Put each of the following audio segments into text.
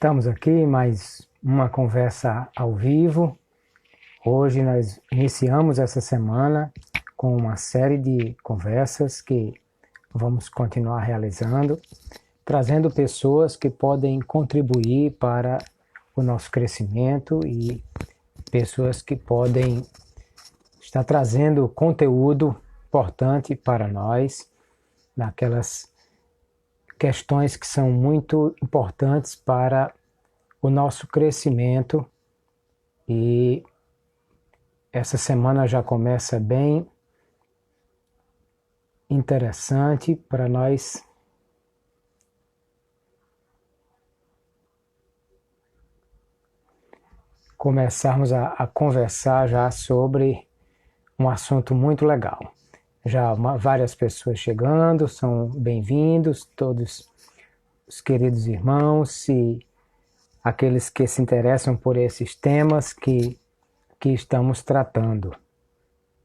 Estamos aqui em mais uma conversa ao vivo. Hoje nós iniciamos essa semana com uma série de conversas que vamos continuar realizando, trazendo pessoas que podem contribuir para o nosso crescimento e pessoas que podem estar trazendo conteúdo importante para nós, naquelas questões que são muito importantes para o nosso crescimento. E essa semana já começa bem interessante para nós começarmos a conversar já sobre um assunto muito legal. Já várias pessoas chegando, são bem-vindos, todos os queridos irmãos e aqueles que se interessam por esses temas que estamos tratando.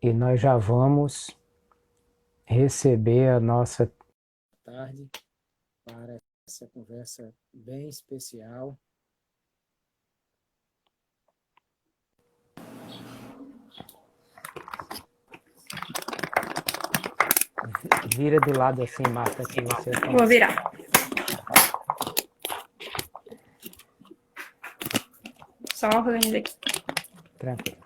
E nós já vamos receber a nossa tarde para essa conversa bem especial. Vira do lado assim, Marta, que você... Vou virar. Só organiza aqui. Tranquilo.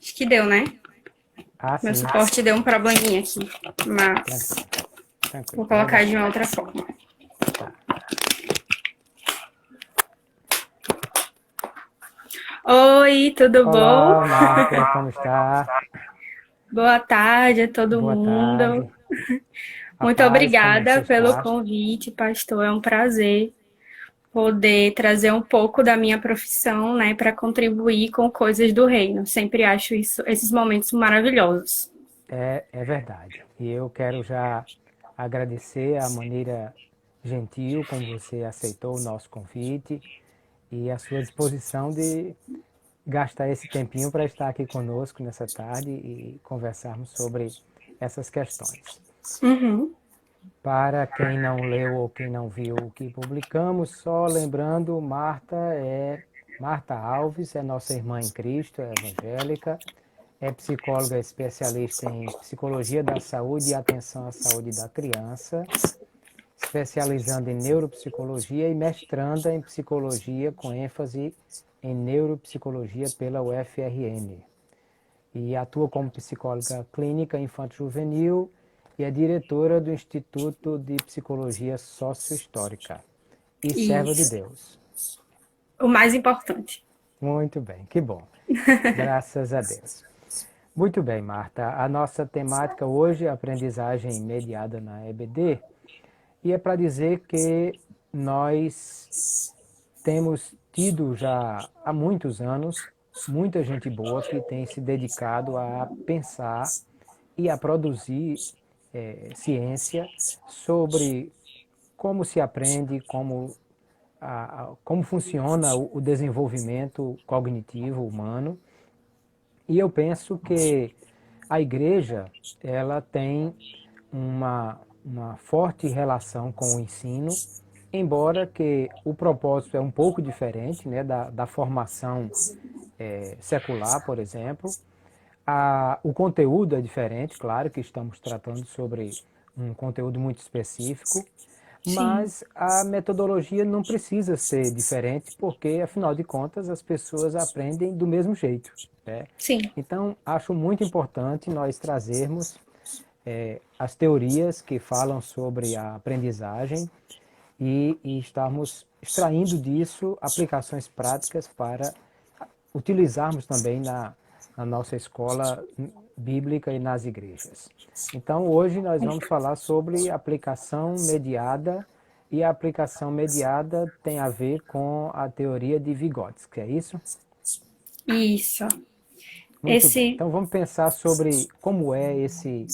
Acho que deu, né? Sim. Meu suporte deu um probleminha aqui, mas Tranquilo. vou colocar de uma outra forma. Tá. Oi, tudo Olá, bom? Marta, como está? Boa tarde a todo Boa mundo. tarde. Muito Como obrigada você pelo está? convite, pastor. É um prazer poder trazer um pouco da minha profissão, né, para contribuir com coisas do reino. Sempre acho esses momentos maravilhosos. É verdade. E eu quero já agradecer a maneira gentil como você aceitou o nosso convite e a sua disposição de gastar esse tempinho para estar aqui conosco nessa tarde e conversarmos sobre essas questões. Uhum. Para quem não leu ou quem não viu o que publicamos, só lembrando, Marta Alves, é nossa irmã em Cristo, é evangélica, é psicóloga especialista em psicologia da saúde e atenção à saúde da criança, especializando em neuropsicologia e mestranda em psicologia com ênfase em neuropsicologia pela UFRN. E atua como psicóloga clínica infanto-juvenil e é diretora do Instituto de Psicologia Sociohistórica e serva de Deus. O mais importante. Muito bem, que bom. Graças a Deus. Muito bem, Marta. A nossa temática hoje é aprendizagem mediada na EBD. E é para dizer que nós temos tido já há muitos anos muita gente boa que tem se dedicado a pensar e a produzir ciência sobre como se aprende, como funciona o desenvolvimento cognitivo humano. E eu penso que a igreja ela tem uma forte relação com o ensino, embora que o propósito é um pouco diferente, né, da formação secular, por exemplo. O conteúdo é diferente, claro que estamos tratando sobre um conteúdo muito específico, mas a metodologia não precisa ser diferente, porque, afinal de contas, as pessoas aprendem do mesmo jeito, né? Sim. Então, acho muito importante nós trazermos as teorias que falam sobre a aprendizagem e estarmos extraindo disso aplicações práticas para utilizarmos também na nossa escola bíblica e nas igrejas. Então, hoje nós vamos falar sobre aplicação mediada, e a aplicação mediada tem a ver com a teoria de Vygotsky, é isso? Isso. Muito bem. Então, vamos pensar sobre como é esse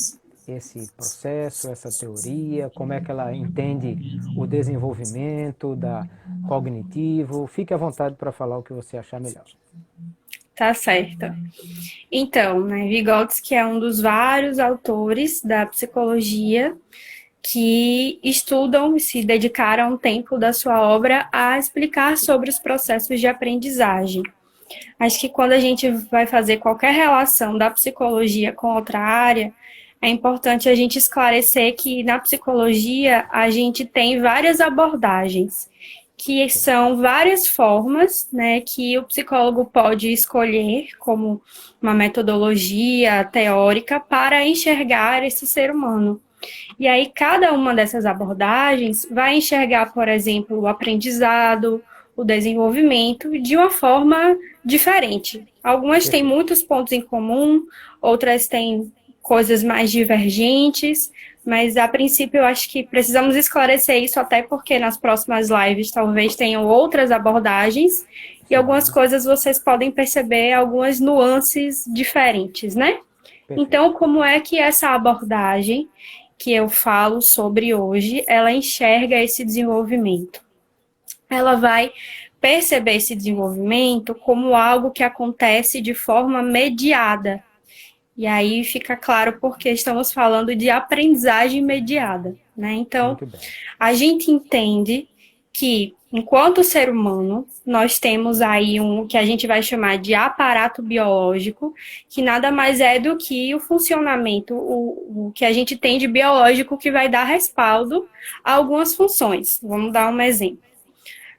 processo, essa teoria, como é que ela entende o desenvolvimento cognitivo. Fique à vontade para falar o que você achar melhor. Tá certo. Então, né, Vygotsky é um dos vários autores da psicologia que estudam e se dedicaram um tempo da sua obra a explicar sobre os processos de aprendizagem. Acho que quando a gente vai fazer qualquer relação da psicologia com outra área, é importante a gente esclarecer que na psicologia a gente tem várias abordagens, que são várias formas, né, que o psicólogo pode escolher como uma metodologia teórica para enxergar esse ser humano. E aí, cada uma dessas abordagens vai enxergar, por exemplo, o aprendizado, o desenvolvimento, de uma forma diferente. Algumas têm muitos pontos em comum, outras têm coisas mais divergentes, mas a princípio eu acho que precisamos esclarecer isso, até porque nas próximas lives talvez tenham outras abordagens e algumas coisas vocês podem perceber algumas nuances diferentes, né? Então, como é que essa abordagem que eu falo sobre hoje, ela enxerga esse desenvolvimento? Ela vai perceber esse desenvolvimento como algo que acontece de forma mediada. E aí fica claro porque estamos falando de aprendizagem mediada, né? Então, a gente entende que, enquanto ser humano, nós temos aí um que a gente vai chamar de aparato biológico, que nada mais é do que o funcionamento, o que a gente tem de biológico que vai dar respaldo a algumas funções. Vamos dar um exemplo.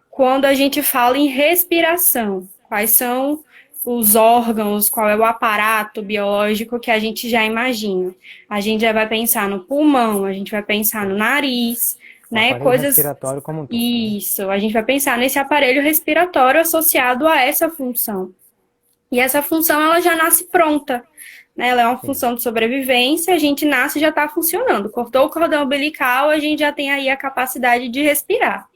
Quando a gente fala em respiração, quais são os órgãos, qual é o aparato biológico que a gente já imagina? A gente já vai pensar no pulmão, a gente vai pensar no nariz, né? Coisas respiratório como um todo. Isso, a gente vai pensar nesse aparelho respiratório associado a essa função. E essa função ela já nasce pronta, né? Ela é uma função de sobrevivência, a gente nasce e já está funcionando. Cortou o cordão umbilical, a gente já tem aí a capacidade de respirar.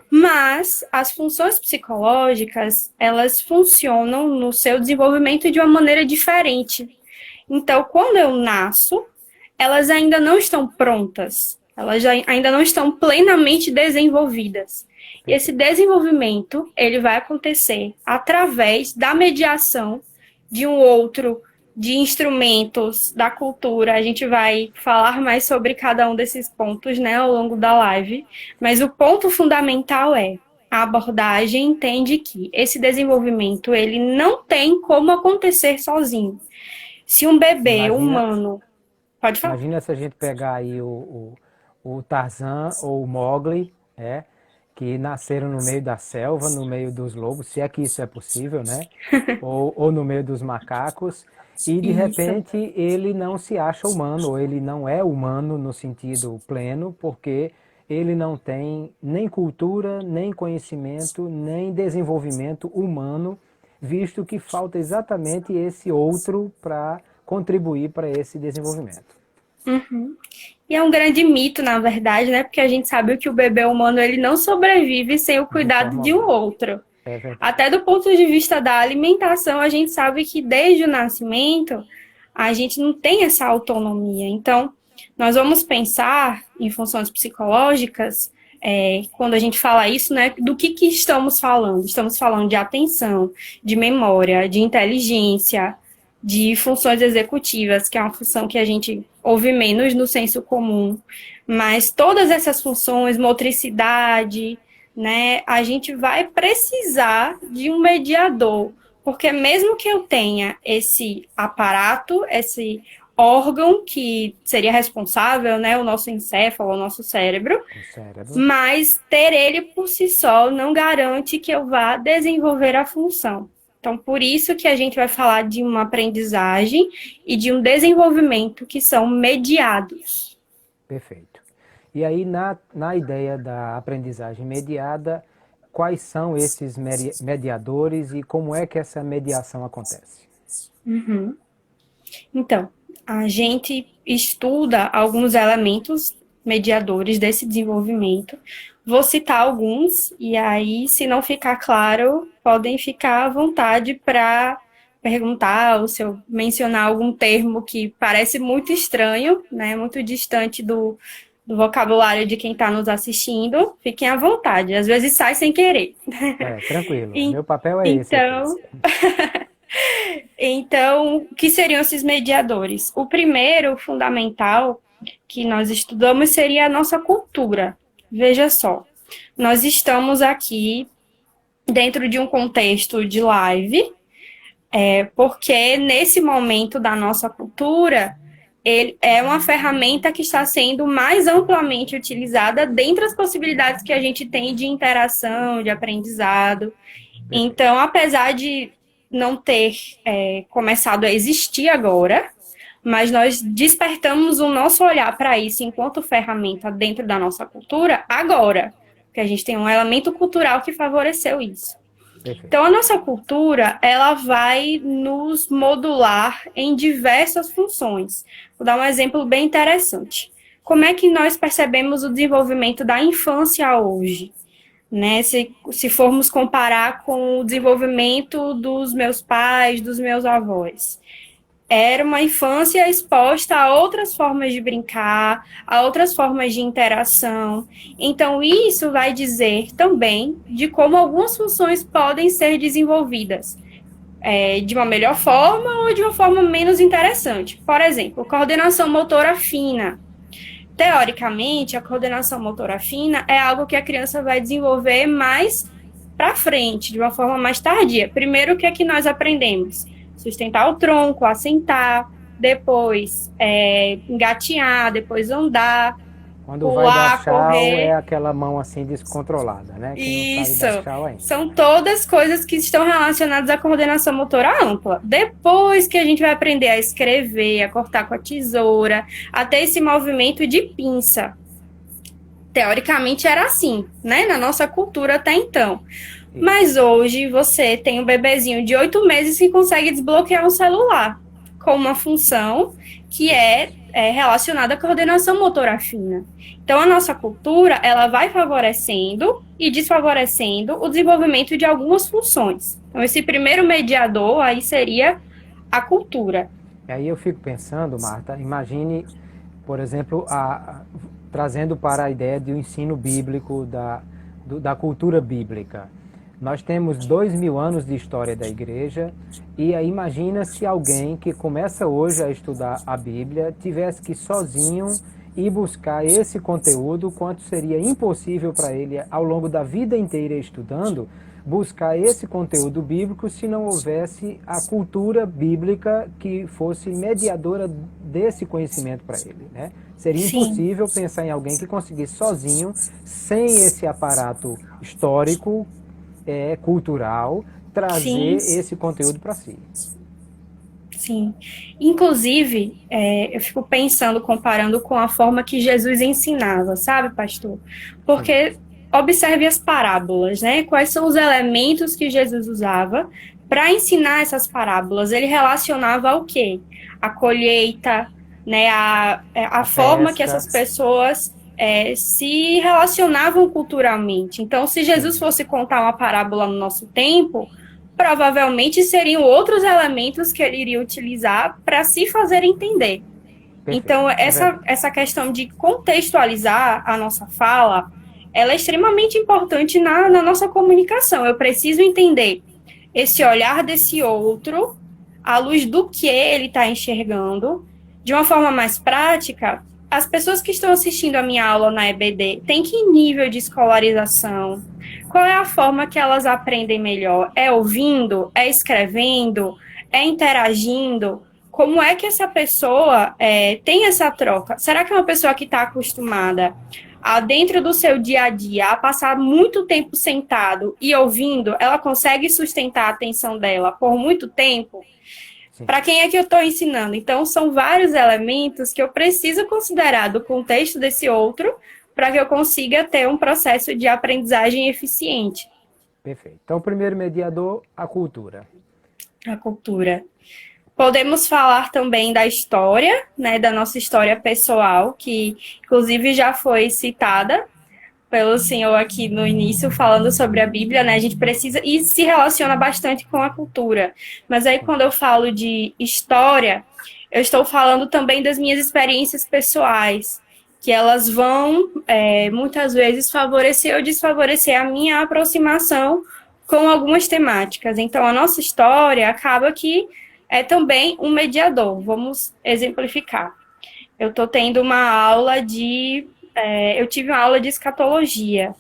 Mas as funções psicológicas, elas funcionam no seu desenvolvimento de uma maneira diferente. Então, quando eu nasço, elas ainda não estão prontas, ainda não estão plenamente desenvolvidas. E esse desenvolvimento, ele vai acontecer através da mediação de um outro, de instrumentos, da cultura. A gente vai falar mais sobre cada um desses pontos, né, ao longo da live. Mas o ponto fundamental é, a abordagem entende que esse desenvolvimento, ele não tem como acontecer sozinho. Se um bebê humano... Pode falar. Imagina se a gente pegar aí o Tarzan ou o Mowgli, que nasceram no meio da selva, no meio dos lobos, se é que isso é possível, né? ou no meio dos macacos, e de repente ele não se acha humano, ou ele não é humano no sentido pleno, porque ele não tem nem cultura, nem conhecimento, nem desenvolvimento humano, visto que falta exatamente esse outro para contribuir para esse desenvolvimento. E é um grande mito, na verdade, né? Porque a gente sabe que o bebê humano ele não sobrevive sem o cuidado de um outro. Até do ponto de vista da alimentação, a gente sabe que desde o nascimento a gente não tem essa autonomia. Então, nós vamos pensar em funções psicológicas, quando a gente fala isso, né? Do que estamos falando? Estamos falando de atenção, de memória, de inteligência, de funções executivas, que é uma função que a gente ouve menos no senso comum, mas todas essas funções, motricidade, né, a gente vai precisar de um mediador, porque mesmo que eu tenha esse aparato, esse órgão que seria responsável, né, o nosso encéfalo, o nosso cérebro, mas ter ele por si só não garante que eu vá desenvolver a função. Então, por isso que a gente vai falar de uma aprendizagem e de um desenvolvimento que são mediados. Perfeito. E aí, na ideia da aprendizagem mediada, quais são esses mediadores e como é que essa mediação acontece? Então, a gente estuda alguns elementos mediadores desse desenvolvimento. Vou citar alguns, e aí, se não ficar claro, podem ficar à vontade para perguntar ou se eu mencionar algum termo que parece muito estranho, né, muito distante do vocabulário de quem está nos assistindo, fiquem à vontade. Às vezes sai sem querer. Tranquilo. Meu papel é esse. Então, o que seriam esses mediadores? O primeiro, fundamental, que nós estudamos seria a nossa cultura. Veja só, nós estamos aqui dentro de um contexto de live, porque nesse momento da nossa cultura, ele é uma ferramenta que está sendo mais amplamente utilizada dentro das possibilidades que a gente tem de interação, de aprendizado. Então, apesar de não ter começado a existir agora, mas nós despertamos o nosso olhar para isso enquanto ferramenta dentro da nossa cultura agora, porque a gente tem um elemento cultural que favoreceu isso. Perfeito. Então, a nossa cultura, ela vai nos modular em diversas funções. Vou dar um exemplo bem interessante. Como é que nós percebemos o desenvolvimento da infância hoje? Né? Se formos comparar com o desenvolvimento dos meus pais, dos meus avós. Era uma infância exposta a outras formas de brincar, a outras formas de interação. Então, isso vai dizer também de como algumas funções podem ser desenvolvidas de uma melhor forma ou de uma forma menos interessante. Por exemplo, coordenação motora fina. Teoricamente, a coordenação motora fina é algo que a criança vai desenvolver mais para frente, de uma forma mais tardia. Primeiro, o que é que nós aprendemos? Sustentar o tronco, assentar, depois engatear, depois andar, Quando pular, vai dar tchau, correr. é aquela mão assim descontrolada, né? Que não Isso. sabe dar tchau ainda. São todas coisas que estão relacionadas à coordenação motora ampla. Depois que a gente vai aprender a escrever, a cortar com a tesoura, até esse movimento de pinça. Teoricamente era assim, né? Na nossa cultura até então. Mas hoje você tem um bebezinho de 8 meses que consegue desbloquear um celular com uma função que é relacionada à coordenação motora fina. Então, a nossa cultura, ela vai favorecendo e desfavorecendo o desenvolvimento de algumas funções. Então, esse primeiro mediador aí seria a cultura. E aí eu fico pensando, Marta, imagine, por exemplo, trazendo para a ideia do ensino bíblico, da cultura bíblica. Nós temos 2000 anos de história da igreja e aí imagina se alguém que começa hoje a estudar a Bíblia tivesse que sozinho ir buscar esse conteúdo, quanto seria impossível para ele ao longo da vida inteira estudando, buscar esse conteúdo bíblico se não houvesse a cultura bíblica que fosse mediadora desse conhecimento para ele, né? Seria impossível pensar em alguém que conseguisse sozinho, sem esse aparato histórico, cultural, trazer esse conteúdo para si. Sim. Inclusive, eu fico pensando, comparando com a forma que Jesus ensinava, sabe, pastor? Porque observe as parábolas, né? Quais são os elementos que Jesus usava para ensinar essas parábolas? Ele relacionava o quê? A colheita, né? A forma que essas pessoas se relacionavam culturalmente. Então, se Jesus fosse contar uma parábola no nosso tempo, provavelmente seriam outros elementos que ele iria utilizar para se fazer entender. Perfeito. Então, essa questão de contextualizar a nossa fala, ela é extremamente importante na nossa comunicação. Eu preciso entender esse olhar desse outro, à luz do que ele está enxergando, de uma forma mais prática. As pessoas que estão assistindo a minha aula na EBD têm que nível de escolarização? Qual é a forma que elas aprendem melhor? É ouvindo? É escrevendo? É interagindo? Como é que essa pessoa tem essa troca? Será que é uma pessoa que está acostumada dentro do seu dia a dia, a passar muito tempo sentado e ouvindo, ela consegue sustentar a atenção dela por muito tempo? Para quem é que eu estou ensinando? Então, são vários elementos que eu preciso considerar do contexto desse outro para que eu consiga ter um processo de aprendizagem eficiente. Perfeito. Então, o primeiro mediador, a cultura. A cultura. Podemos falar também da história, né, da nossa história pessoal, que inclusive já foi citada pelo senhor aqui no início, falando sobre a Bíblia, né? A gente precisa, e se relaciona bastante com a cultura. Mas aí, quando eu falo de história, eu estou falando também das minhas experiências pessoais, que elas vão, muitas vezes, favorecer ou desfavorecer a minha aproximação com algumas temáticas. Então, a nossa história acaba que é também um mediador. Vamos exemplificar. Eu estou tendo uma aula eu tive uma aula de escatologia.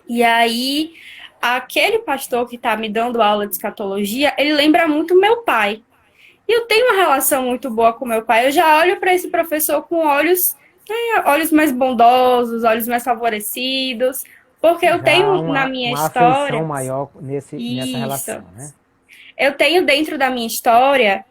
E aí, aquele pastor que está me dando aula de escatologia, ele lembra muito meu pai. E eu tenho uma relação muito boa com meu pai. Eu já olho para esse professor com olhos mais bondosos, olhos mais favorecidos, porque eu Já há tenho na minha uma afeição história maior nessa isso. relação, né? Eu tenho dentro da minha história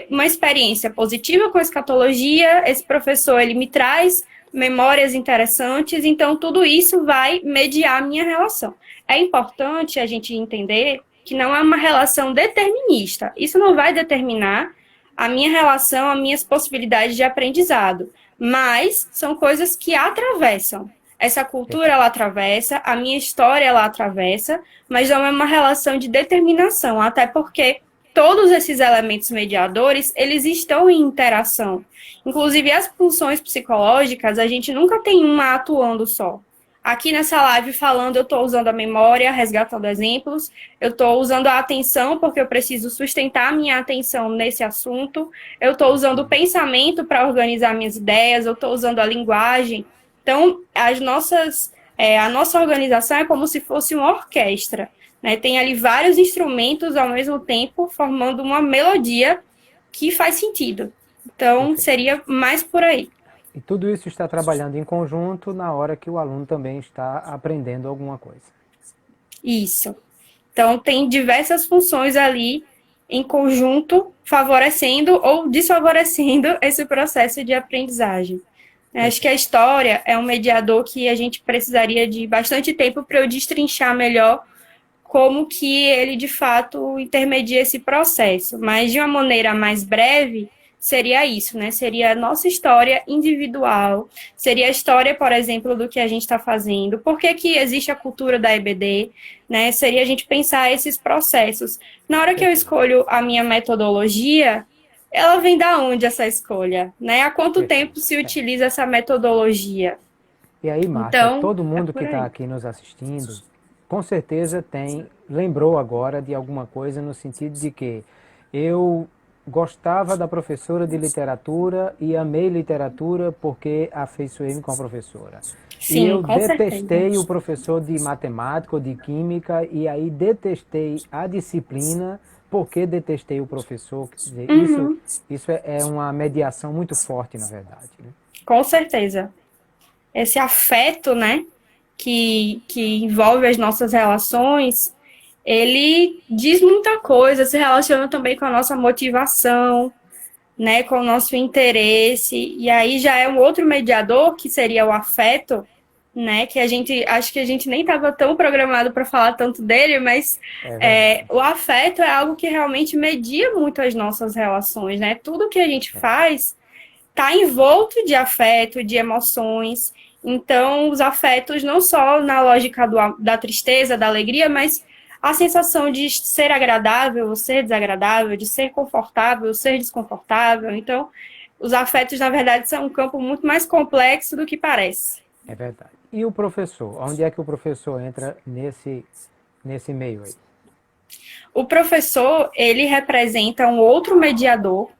uma experiência positiva com a escatologia. Esse professor, ele me traz memórias interessantes, então tudo isso vai mediar a minha relação. É importante a gente entender que não é uma relação determinista. Isso não vai determinar a minha relação, as minhas possibilidades de aprendizado, mas são coisas que atravessam. Essa cultura, ela atravessa, a minha história, ela atravessa, mas não é uma relação de determinação, até porque todos esses elementos mediadores, eles estão em interação. Inclusive, as funções psicológicas, a gente nunca tem uma atuando só. Aqui nessa live falando, eu estou usando a memória, resgatando exemplos, eu estou usando a atenção, porque eu preciso sustentar a minha atenção nesse assunto, eu estou usando o pensamento para organizar minhas ideias, eu estou usando a linguagem. Então, a nossa organização é como se fosse uma orquestra, né? Tem ali vários instrumentos ao mesmo tempo, formando uma melodia que faz sentido. Então, Perfeito. seria mais por aí. E tudo isso está trabalhando em conjunto na hora que o aluno também está aprendendo alguma coisa. Isso. Então, tem diversas funções ali em conjunto, favorecendo ou desfavorecendo esse processo de aprendizagem. Acho que a história é um mediador que a gente precisaria de bastante tempo para eu destrinchar melhor como que ele, de fato, intermedia esse processo. Mas, de uma maneira mais breve, seria isso, né? Seria a nossa história individual, seria a história, por exemplo, do que a gente está fazendo, por que que existe a cultura da EBD, né? Seria a gente pensar esses processos. Na hora que eu escolho a minha metodologia, ela vem da onde essa escolha, né? Há quanto tempo se utiliza essa metodologia? E aí, Marta, Então, todo é mundo que por está aí. aqui nos assistindo, com certeza lembrou agora de alguma coisa no sentido de que eu gostava da professora de literatura e amei literatura porque afeiçoei-me com a professora. E Sim, eu com certeza. detestei o professor de matemática ou de química e aí detestei a disciplina porque detestei o professor. Quer dizer, Uhum, isso é uma mediação muito forte, na verdade, né? com certeza. Esse afeto, né, que envolve as nossas relações, ele diz muita coisa, se relaciona também com a nossa motivação, né, com o nosso interesse, e aí já é um outro mediador, que seria o afeto, né, que acho que a gente nem estava tão programado para falar tanto dele, mas É verdade. o afeto é algo que realmente media muito as nossas relações, né, tudo que a gente faz está envolto de afeto, de emoções. Então, os afetos, não só na lógica da tristeza, da alegria, mas a sensação de ser agradável ou ser desagradável, de ser confortável ou ser desconfortável. Então, os afetos, na verdade, são um campo muito mais complexo do que parece. É verdade. E o professor? Onde é que o professor entra nesse meio aí? O professor, ele representa um outro mediador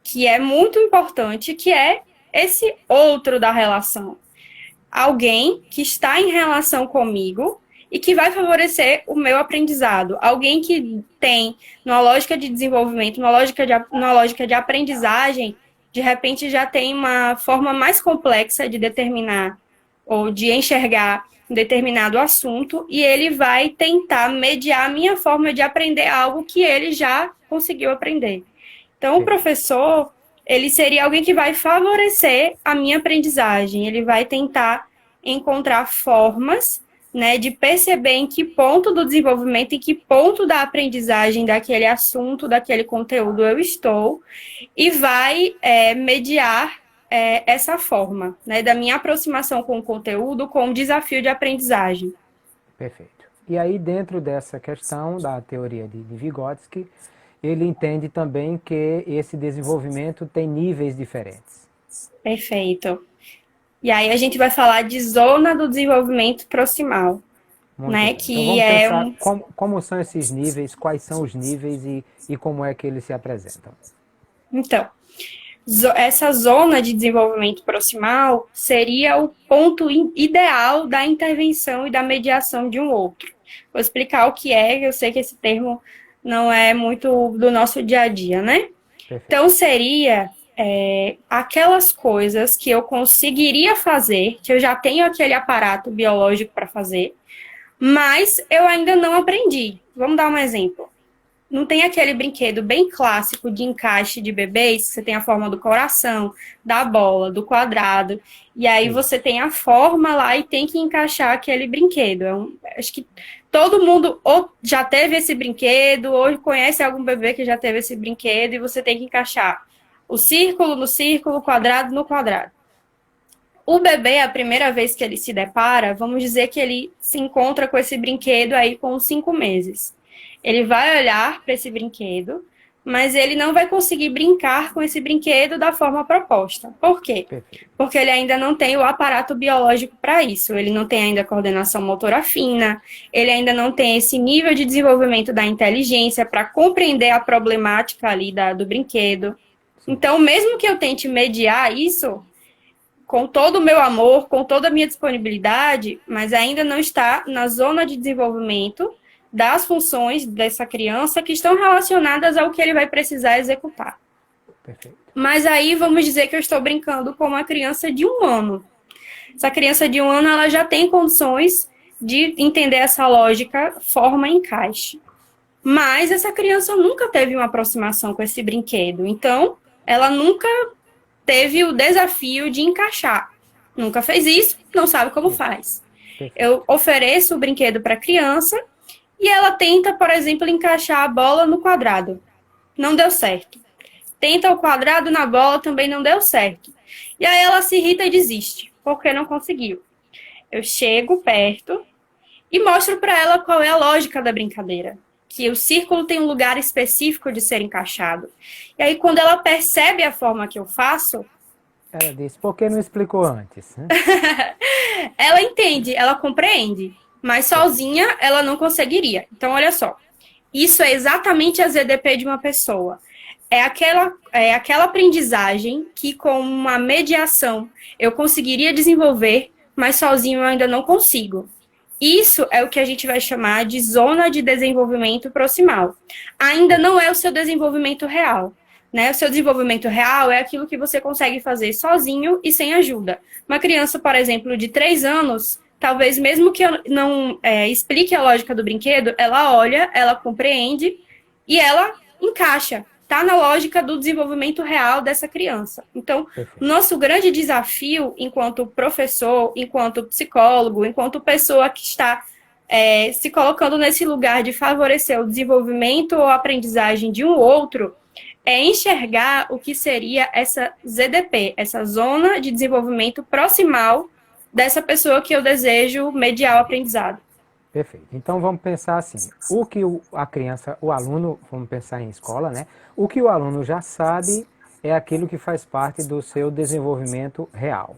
que é muito importante, que é esse outro da relação. Alguém que está em relação comigo e que vai favorecer o meu aprendizado. Alguém que tem, numa lógica de desenvolvimento, numa lógica de aprendizagem, de repente já tem uma forma mais complexa de determinar ou de enxergar um determinado assunto e ele vai tentar mediar a minha forma de aprender algo que ele já conseguiu aprender. Então, o Perfeito. professor, ele seria alguém que vai favorecer a minha aprendizagem, ele vai tentar encontrar formas, né, de perceber em que ponto do desenvolvimento, em que ponto da aprendizagem daquele assunto, daquele conteúdo eu estou, e vai mediar essa forma, né, da minha aproximação com o conteúdo, com o desafio de aprendizagem. Perfeito. E aí, dentro dessa questão da teoria de Vygotsky, ele entende também que esse desenvolvimento tem níveis diferentes. Perfeito. E aí a gente vai falar de zona do desenvolvimento proximal, Muito né, bem. Então que vamos é pensar um... como são esses níveis, quais são os níveis e como é que eles se apresentam. Então, essa zona de desenvolvimento proximal seria o ponto ideal da intervenção e da mediação de um outro. Vou explicar o que é, eu sei que esse termo não é muito do nosso dia a dia, né? Perfeito. Então, seria aquelas coisas que eu conseguiria fazer, que eu já tenho aquele aparato biológico para fazer, mas eu ainda não aprendi. Vamos dar um exemplo. Não tem aquele brinquedo bem clássico de encaixe de bebês, você tem a forma do coração, da bola, do quadrado, e aí você tem a forma lá e tem que encaixar aquele brinquedo. Acho que todo mundo ou já teve esse brinquedo, ou conhece algum bebê que já teve esse brinquedo, e você tem que encaixar o círculo no círculo, o quadrado no quadrado. O bebê, a primeira vez que ele se depara, vamos dizer que ele se encontra com esse brinquedo aí com 5 meses. Ele vai olhar para esse brinquedo, mas ele não vai conseguir brincar com esse brinquedo da forma proposta. Por quê? Porque ele ainda não tem o aparato biológico para isso. Ele não tem ainda coordenação motora fina, ele ainda não tem esse nível de desenvolvimento da inteligência para compreender a problemática ali do brinquedo. Então, mesmo que eu tente mediar isso, com todo o meu amor, com toda a minha disponibilidade, mas ainda não está na zona de desenvolvimento das funções dessa criança que estão relacionadas ao que ele vai precisar executar. Perfeito. Mas aí vamos dizer que eu estou brincando com uma criança de 1 ano. Essa criança de 1 ano, ela já tem condições de entender essa lógica, forma e encaixe. Mas essa criança nunca teve uma aproximação com esse brinquedo. Então, ela nunca teve o desafio de encaixar. Nunca fez isso, não sabe como faz. Eu ofereço o brinquedo para a criança e ela tenta, por exemplo, encaixar a bola no quadrado. Não deu certo. Tenta o quadrado na bola, também não deu certo. E aí ela se irrita e desiste, porque não conseguiu. Eu chego perto e mostro para ela qual é a lógica da brincadeira. Que o círculo tem um lugar específico de ser encaixado. E aí, quando ela percebe a forma que eu faço... Ela diz, por que não explicou antes? Né? Ela entende, ela compreende. Mas sozinha, ela não conseguiria. Então, olha só. Isso é exatamente a ZDP de uma pessoa. É aquela aprendizagem que, com uma mediação, eu conseguiria desenvolver, mas sozinho eu ainda não consigo. Isso é o que a gente vai chamar de zona de desenvolvimento proximal. Ainda não é o seu desenvolvimento real, né? O seu desenvolvimento real é aquilo que você consegue fazer sozinho e sem ajuda. Uma criança, por exemplo, de 3 anos, talvez mesmo que eu não explique a lógica do brinquedo, ela olha, ela compreende e ela encaixa. Está na lógica do desenvolvimento real dessa criança. Então, nosso grande desafio, enquanto professor, enquanto psicólogo, enquanto pessoa que está se colocando nesse lugar de favorecer o desenvolvimento ou aprendizagem de um outro, é enxergar o que seria essa ZDP, essa zona de desenvolvimento proximal dessa pessoa que eu desejo mediar o aprendizado. Perfeito. Então vamos pensar assim, o que a criança, o aluno, vamos pensar em escola, né? O que o aluno já sabe é aquilo que faz parte do seu desenvolvimento real.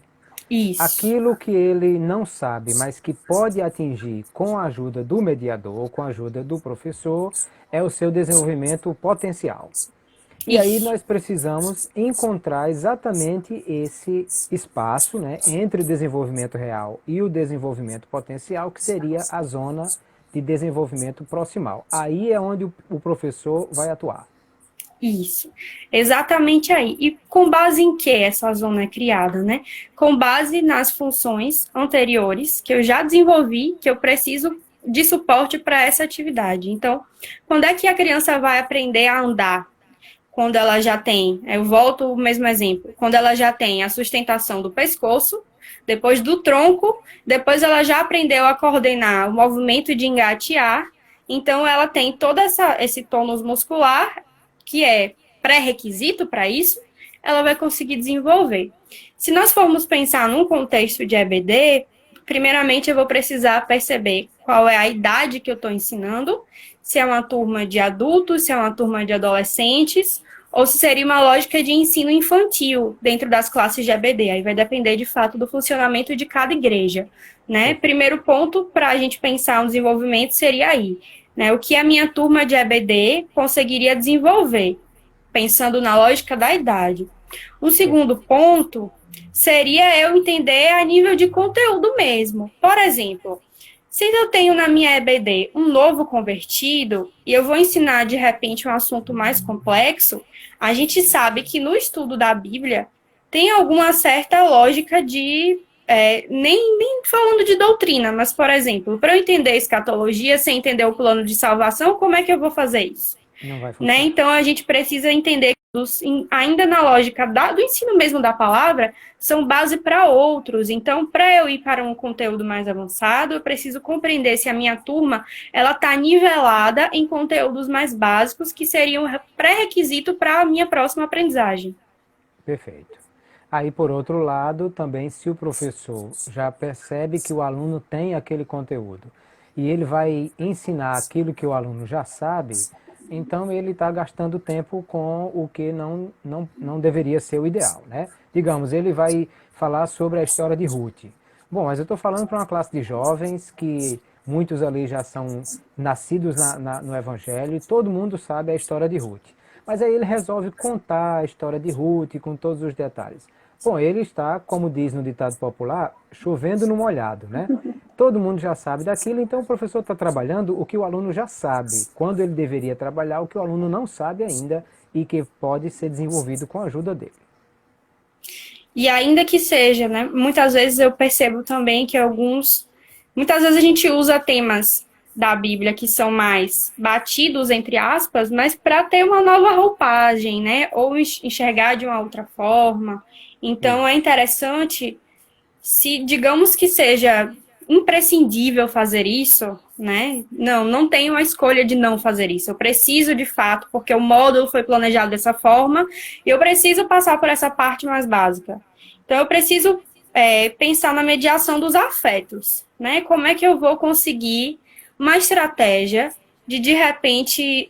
Isso. Aquilo que ele não sabe, mas que pode atingir com a ajuda do mediador ou com a ajuda do professor, é o seu desenvolvimento potencial. E aí nós precisamos encontrar exatamente esse espaço, né, entre o desenvolvimento real e o desenvolvimento potencial, que seria a zona de desenvolvimento proximal. Aí é onde o professor vai atuar. Isso, exatamente aí. E com base em que essa zona é criada, né? Com base nas funções anteriores que eu já desenvolvi, que eu preciso de suporte para essa atividade. Então, quando é que a criança vai aprender a andar? Quando ela já tem, eu volto o mesmo exemplo, quando ela já tem a sustentação do pescoço, depois do tronco, depois ela já aprendeu a coordenar o movimento de engatear, então ela tem todo esse tônus muscular, que é pré-requisito para isso, ela vai conseguir desenvolver. Se nós formos pensar num contexto de EBD, primeiramente eu vou precisar perceber qual é a idade que eu estou ensinando, se é uma turma de adultos, se é uma turma de adolescentes, ou se seria uma lógica de ensino infantil dentro das classes de EBD. Aí vai depender, de fato, do funcionamento de cada igreja, né? Primeiro ponto para a gente pensar no desenvolvimento seria aí, né? O que a minha turma de EBD conseguiria desenvolver, pensando na lógica da idade. O segundo ponto seria eu entender a nível de conteúdo mesmo. Por exemplo, se eu tenho na minha EBD um novo convertido e eu vou ensinar de repente um assunto mais complexo, a gente sabe que no estudo da Bíblia tem alguma certa lógica de, nem falando de doutrina, mas, por exemplo, para eu entender escatologia sem entender o plano de salvação, como é que eu vou fazer isso? Não vai funcionar. Né? Então, a gente precisa entender que, ainda na lógica do ensino mesmo da palavra, são base para outros. Então, para eu ir para um conteúdo mais avançado, eu preciso compreender se a minha turma ela está nivelada em conteúdos mais básicos, que seriam pré-requisito para a minha próxima aprendizagem. Perfeito. Aí, por outro lado, também se o professor já percebe que o aluno tem aquele conteúdo e ele vai ensinar aquilo que o aluno já sabe, então ele está gastando tempo com o que não deveria ser o ideal, né? Digamos, ele vai falar sobre a história de Ruth. Bom, mas eu estou falando para uma classe de jovens que muitos ali já são nascidos no Evangelho e todo mundo sabe a história de Ruth. Mas aí ele resolve contar a história de Ruth com todos os detalhes. Bom, ele está, como diz no ditado popular, chovendo no molhado, né? Todo mundo já sabe daquilo, então o professor está trabalhando o que o aluno já sabe, quando ele deveria trabalhar o que o aluno não sabe ainda e que pode ser desenvolvido com a ajuda dele. E ainda que seja, né? Muitas vezes eu percebo também que muitas vezes a gente usa temas da Bíblia que são mais batidos, entre aspas, mas para ter uma nova roupagem, né? Ou enxergar de uma outra forma. Então, é interessante, se digamos que seja imprescindível fazer isso, né? Não tenho a escolha de não fazer isso. Eu preciso, de fato, porque o módulo foi planejado dessa forma, e eu preciso passar por essa parte mais básica. Então, eu preciso pensar na mediação dos afetos, né? Como é que eu vou conseguir uma estratégia de repente,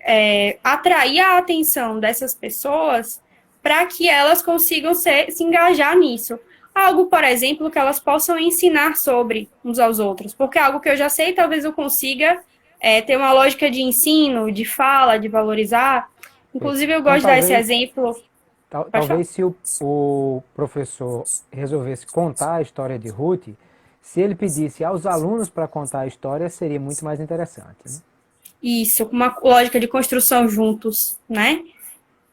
atrair a atenção dessas pessoas para que elas consigam se engajar nisso. Algo, por exemplo, que elas possam ensinar sobre uns aos outros. Porque é algo que eu já sei, talvez eu consiga ter uma lógica de ensino, de fala, de valorizar. Inclusive, eu gosto de dar esse exemplo. Talvez se o professor resolvesse contar a história de Ruth, se ele pedisse aos alunos para contar a história, seria muito mais interessante, né? Isso, com uma lógica de construção juntos, né?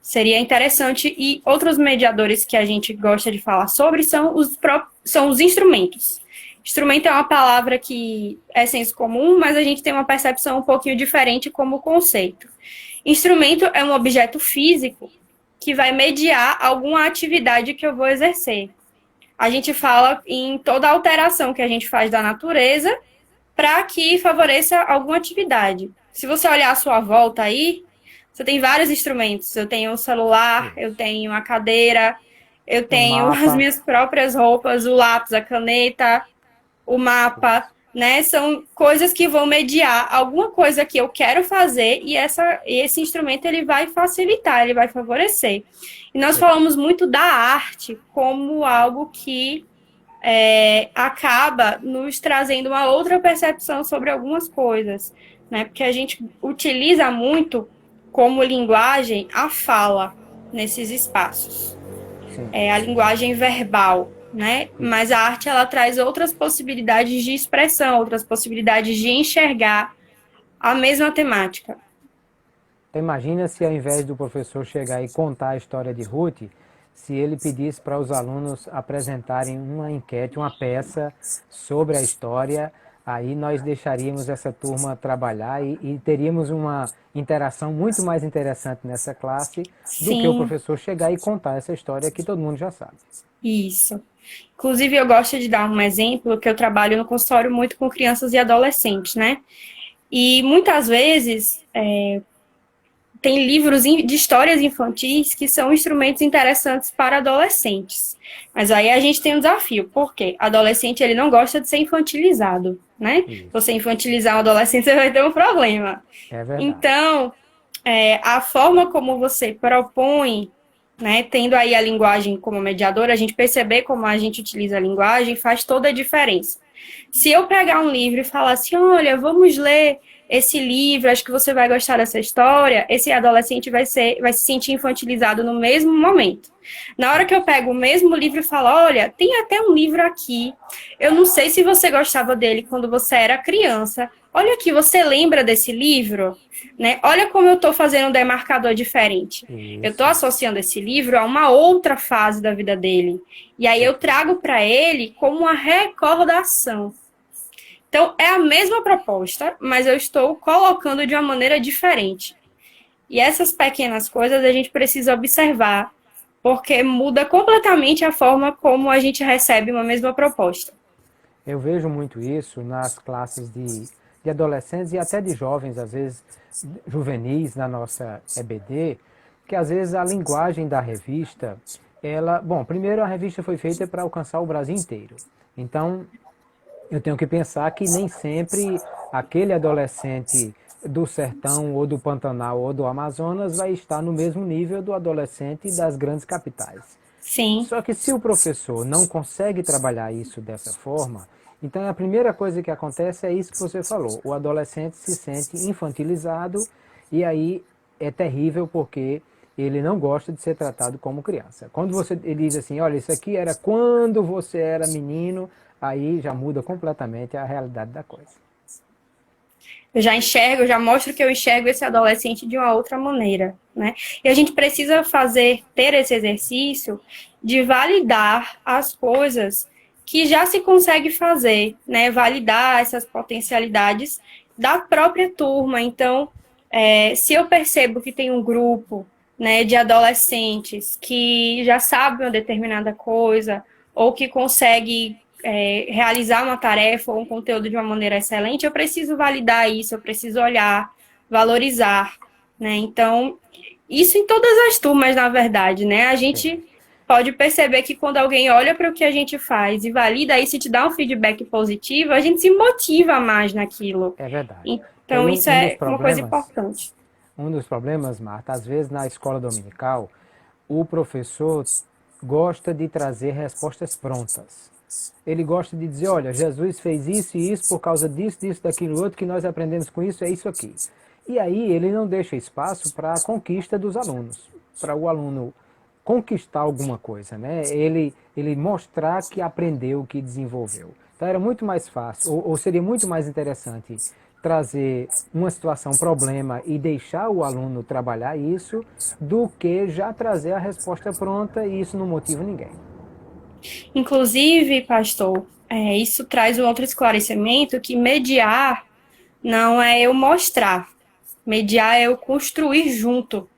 Seria interessante. E outros mediadores que a gente gosta de falar sobre são os instrumentos. Instrumento é uma palavra que é senso comum, mas a gente tem uma percepção um pouquinho diferente como conceito. Instrumento é um objeto físico que vai mediar alguma atividade que eu vou exercer. A gente fala em toda alteração que a gente faz da natureza para que favoreça alguma atividade. Se você olhar à sua volta aí, você tem vários instrumentos. Eu tenho o celular, eu tenho a cadeira, eu tenho as minhas próprias roupas, o lápis, a caneta, o mapa, né? São coisas que vão mediar alguma coisa que eu quero fazer e esse instrumento ele vai facilitar, ele vai favorecer. E nós falamos muito da arte como algo que acaba nos trazendo uma outra percepção sobre algumas coisas, né? Porque a gente utiliza muito como linguagem a fala nesses espaços. A linguagem verbal, né? Mas a arte, ela traz outras possibilidades de expressão, outras possibilidades de enxergar a mesma temática. Então, imagina se ao invés do professor chegar e contar a história de Ruth, se ele pedisse para os alunos apresentarem uma enquete, uma peça sobre a história, aí nós deixaríamos essa turma trabalhar e teríamos uma interação muito mais interessante nessa classe do que o professor chegar e contar essa história que todo mundo já sabe. Isso. Inclusive, eu gosto de dar um exemplo que eu trabalho no consultório muito com crianças e adolescentes, né? E muitas vezes tem livros de histórias infantis que são instrumentos interessantes para adolescentes. Mas aí a gente tem um desafio, porque adolescente ele não gosta de ser infantilizado, né? Se você infantilizar um adolescente, você vai ter um problema. É verdade. Então, a forma como você propõe, né, tendo aí a linguagem como mediadora, a gente perceber como a gente utiliza a linguagem faz toda a diferença. Se eu pegar um livro e falar assim, olha, vamos ler esse livro, acho que você vai gostar dessa história, esse adolescente vai se sentir infantilizado no mesmo momento. Na hora que eu pego o mesmo livro e falo, olha, tem até um livro aqui, eu não sei se você gostava dele quando você era criança, olha aqui, você lembra desse livro? Né? Olha como eu estou fazendo um demarcador diferente. Isso. Eu estou associando esse livro a uma outra fase da vida dele. E aí eu trago para ele como uma recordação. Então, é a mesma proposta, mas eu estou colocando de uma maneira diferente. E essas pequenas coisas a gente precisa observar, porque muda completamente a forma como a gente recebe uma mesma proposta. Eu vejo muito isso nas classes de adolescentes e até de jovens, às vezes juvenis na nossa EBD, que às vezes a linguagem da revista, bom, primeiro a revista foi feita para alcançar o Brasil inteiro. Então, eu tenho que pensar que nem sempre aquele adolescente do sertão ou do Pantanal ou do Amazonas vai estar no mesmo nível do adolescente das grandes capitais. Sim. Só que se o professor não consegue trabalhar isso dessa forma, então a primeira coisa que acontece é isso que você falou. O adolescente se sente infantilizado e aí é terrível porque ele não gosta de ser tratado como criança. Quando ele diz assim, olha, isso aqui era quando você era menino, aí já muda completamente a realidade da coisa. Eu já enxergo, eu já mostro que eu enxergo esse adolescente de uma outra maneira, né? E a gente precisa ter esse exercício de validar as coisas que já se consegue fazer, né? Validar essas potencialidades da própria turma. Então, se eu percebo que tem um grupo, né, de adolescentes que já sabem uma determinada coisa ou que consegue realizar uma tarefa ou um conteúdo de uma maneira excelente, eu preciso validar isso, eu preciso olhar, valorizar, né? Então, isso em todas as turmas, na verdade, né? A gente pode perceber que quando alguém olha para o que a gente faz e valida isso e te dá um feedback positivo, a gente se motiva mais naquilo. É verdade. Então, isso é uma coisa importante. Um dos problemas, Marta, às vezes na escola dominical, o professor gosta de trazer respostas prontas. Ele gosta de dizer, olha, Jesus fez isso e isso por causa disso, disso, daquilo outro, que nós aprendemos com isso, é isso aqui. E aí ele não deixa espaço para a conquista dos alunos, para o aluno conquistar alguma coisa, né? Ele mostrar que aprendeu, que desenvolveu. Então era muito mais fácil, ou seria muito mais interessante trazer uma situação, problema e deixar o aluno trabalhar isso, do que já trazer a resposta pronta e isso não motiva ninguém. Inclusive, pastor, isso traz um outro esclarecimento que mediar não é eu mostrar. Mediar é eu construir junto.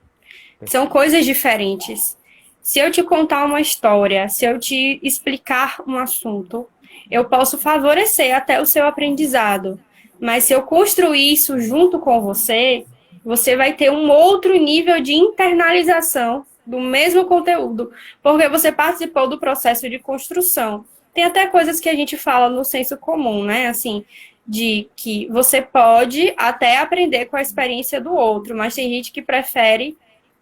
São coisas diferentes. Se eu te contar uma história, se eu te explicar um assunto, eu posso favorecer até o seu aprendizado. Mas se eu construir isso junto com você, você vai ter um outro nível de internalização do mesmo conteúdo, porque você participou do processo de construção. Tem até coisas que a gente fala no senso comum, né? Assim, de que você pode até aprender com a experiência do outro, mas tem gente que prefere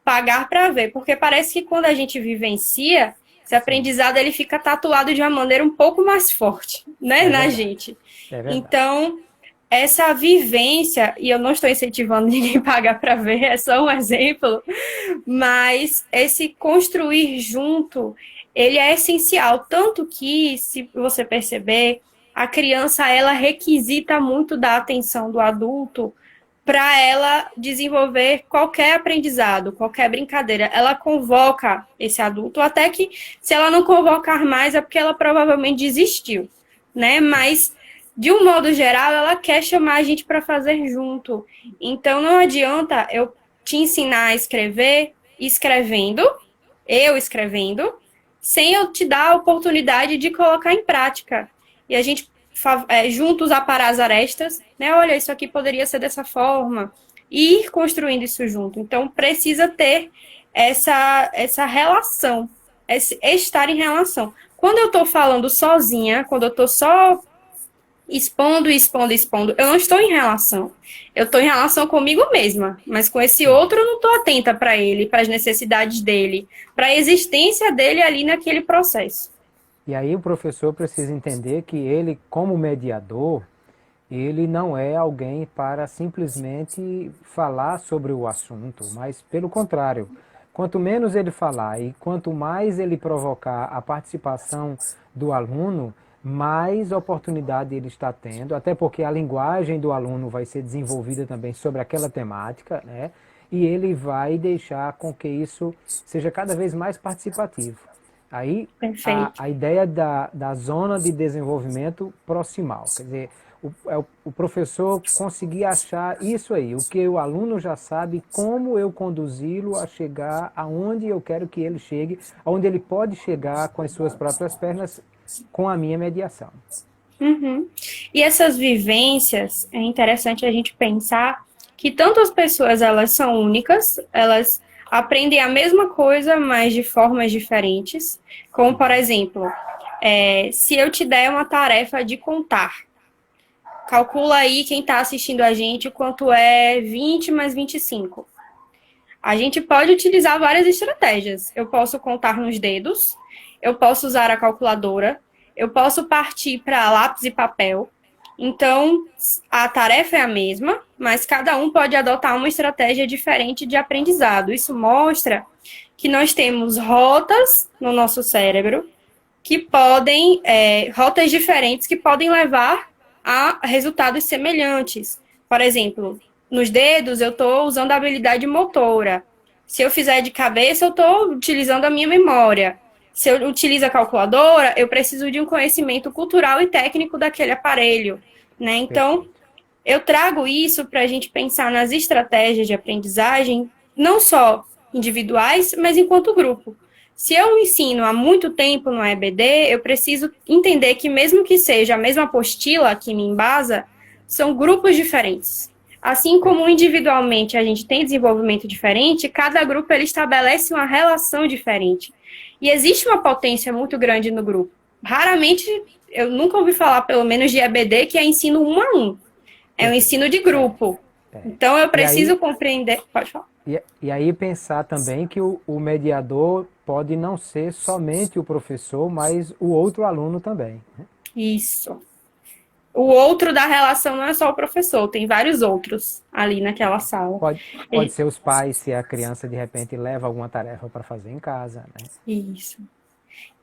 pagar para ver, porque parece que quando a gente vivencia, esse aprendizado ele fica tatuado de uma maneira um pouco mais forte, né, na gente. Então, essa vivência, e eu não estou incentivando ninguém a pagar para ver, é só um exemplo, mas esse construir junto, ele é essencial, tanto que, se você perceber, a criança, ela requisita muito da atenção do adulto para ela desenvolver qualquer aprendizado, qualquer brincadeira. Ela convoca esse adulto, até que, se ela não convocar mais, é porque ela provavelmente desistiu, né? Mas, de um modo geral, ela quer chamar a gente para fazer junto. Então, não adianta eu te ensinar a escrever escrevendo, sem eu te dar a oportunidade de colocar em prática. E a gente juntos aparar as arestas, né? Olha, isso aqui poderia ser dessa forma, e ir construindo isso junto. Então, precisa ter essa relação, estar em relação. Quando eu estou falando sozinha, quando eu estou só expondo, eu não estou em relação. Eu estou em relação comigo mesma, mas com esse outro eu não estou atenta para ele, para as necessidades dele, para a existência dele ali naquele processo. E aí o professor precisa entender que ele, como mediador, ele não é alguém para simplesmente falar sobre o assunto, mas pelo contrário, quanto menos ele falar e quanto mais ele provocar a participação do aluno, mais oportunidade ele está tendo, até porque a linguagem do aluno vai ser desenvolvida também sobre aquela temática, né? E ele vai deixar com que isso seja cada vez mais participativo. Aí Perfeito. a ideia da zona de desenvolvimento proximal, quer dizer, o professor conseguir achar isso aí, o que o aluno já sabe, como eu conduzi-lo a chegar aonde eu quero que ele chegue, aonde ele pode chegar com as suas próprias pernas, com a minha mediação. Uhum. E essas vivências, é interessante a gente pensar que tanto as pessoas elas são únicas, elas aprendem a mesma coisa, mas de formas diferentes. Como, por exemplo, se eu te der uma tarefa de contar, calcula aí quem está assistindo a gente quanto é 20 mais 25. A gente pode utilizar várias estratégias. Eu posso contar nos dedos, eu posso usar a calculadora, eu posso partir para lápis e papel. Então, a tarefa é a mesma, mas cada um pode adotar uma estratégia diferente de aprendizado. Isso mostra que nós temos rotas no nosso cérebro que podem, rotas diferentes que podem levar a resultados semelhantes. Por exemplo, nos dedos eu estou usando a habilidade motora. Se eu fizer de cabeça, eu estou utilizando a minha memória. Se eu utilizo a calculadora, eu preciso de um conhecimento cultural e técnico daquele aparelho, né? Então, eu trago isso para a gente pensar nas estratégias de aprendizagem, não só individuais, mas enquanto grupo. Se eu ensino há muito tempo no EBD, eu preciso entender que mesmo que seja a mesma apostila que me embasa, são grupos diferentes. Assim como individualmente a gente tem desenvolvimento diferente, cada grupo ele estabelece uma relação diferente. E existe uma potência muito grande no grupo. Raramente, eu nunca ouvi falar, pelo menos de EBD, que é ensino 1 a 1. É um ensino de grupo. Então, eu preciso compreender... Pode falar. E aí pensar também que o mediador pode não ser somente o professor, mas o outro aluno também. Isso. O outro da relação não é só o professor, tem vários outros ali naquela sala. Pode ser os pais, se a criança de repente leva alguma tarefa para fazer em casa, né? Isso.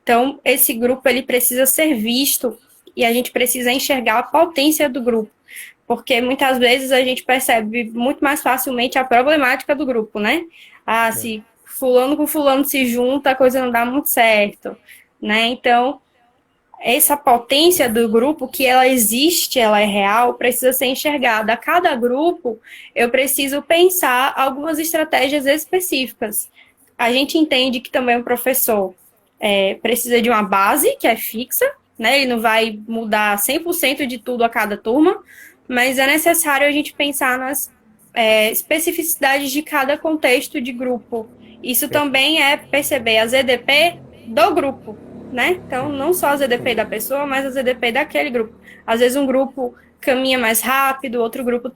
Então, esse grupo ele precisa ser visto e a gente precisa enxergar a potência do grupo. Porque muitas vezes a gente percebe muito mais facilmente a problemática do grupo, né? Se fulano com fulano se junta, a coisa não dá muito certo, né? Então, essa potência do grupo, que ela existe, ela é real, precisa ser enxergada. A cada grupo, eu preciso pensar algumas estratégias específicas. A gente entende que também o professor precisa de uma base, que é fixa, né? Ele não vai mudar 100% de tudo a cada turma, mas é necessário a gente pensar nas especificidades de cada contexto de grupo. Isso também é perceber a ZDP do grupo, né? Então, não só a ZDP da pessoa, mas a ZDP daquele grupo. Às vezes um grupo caminha mais rápido, outro grupo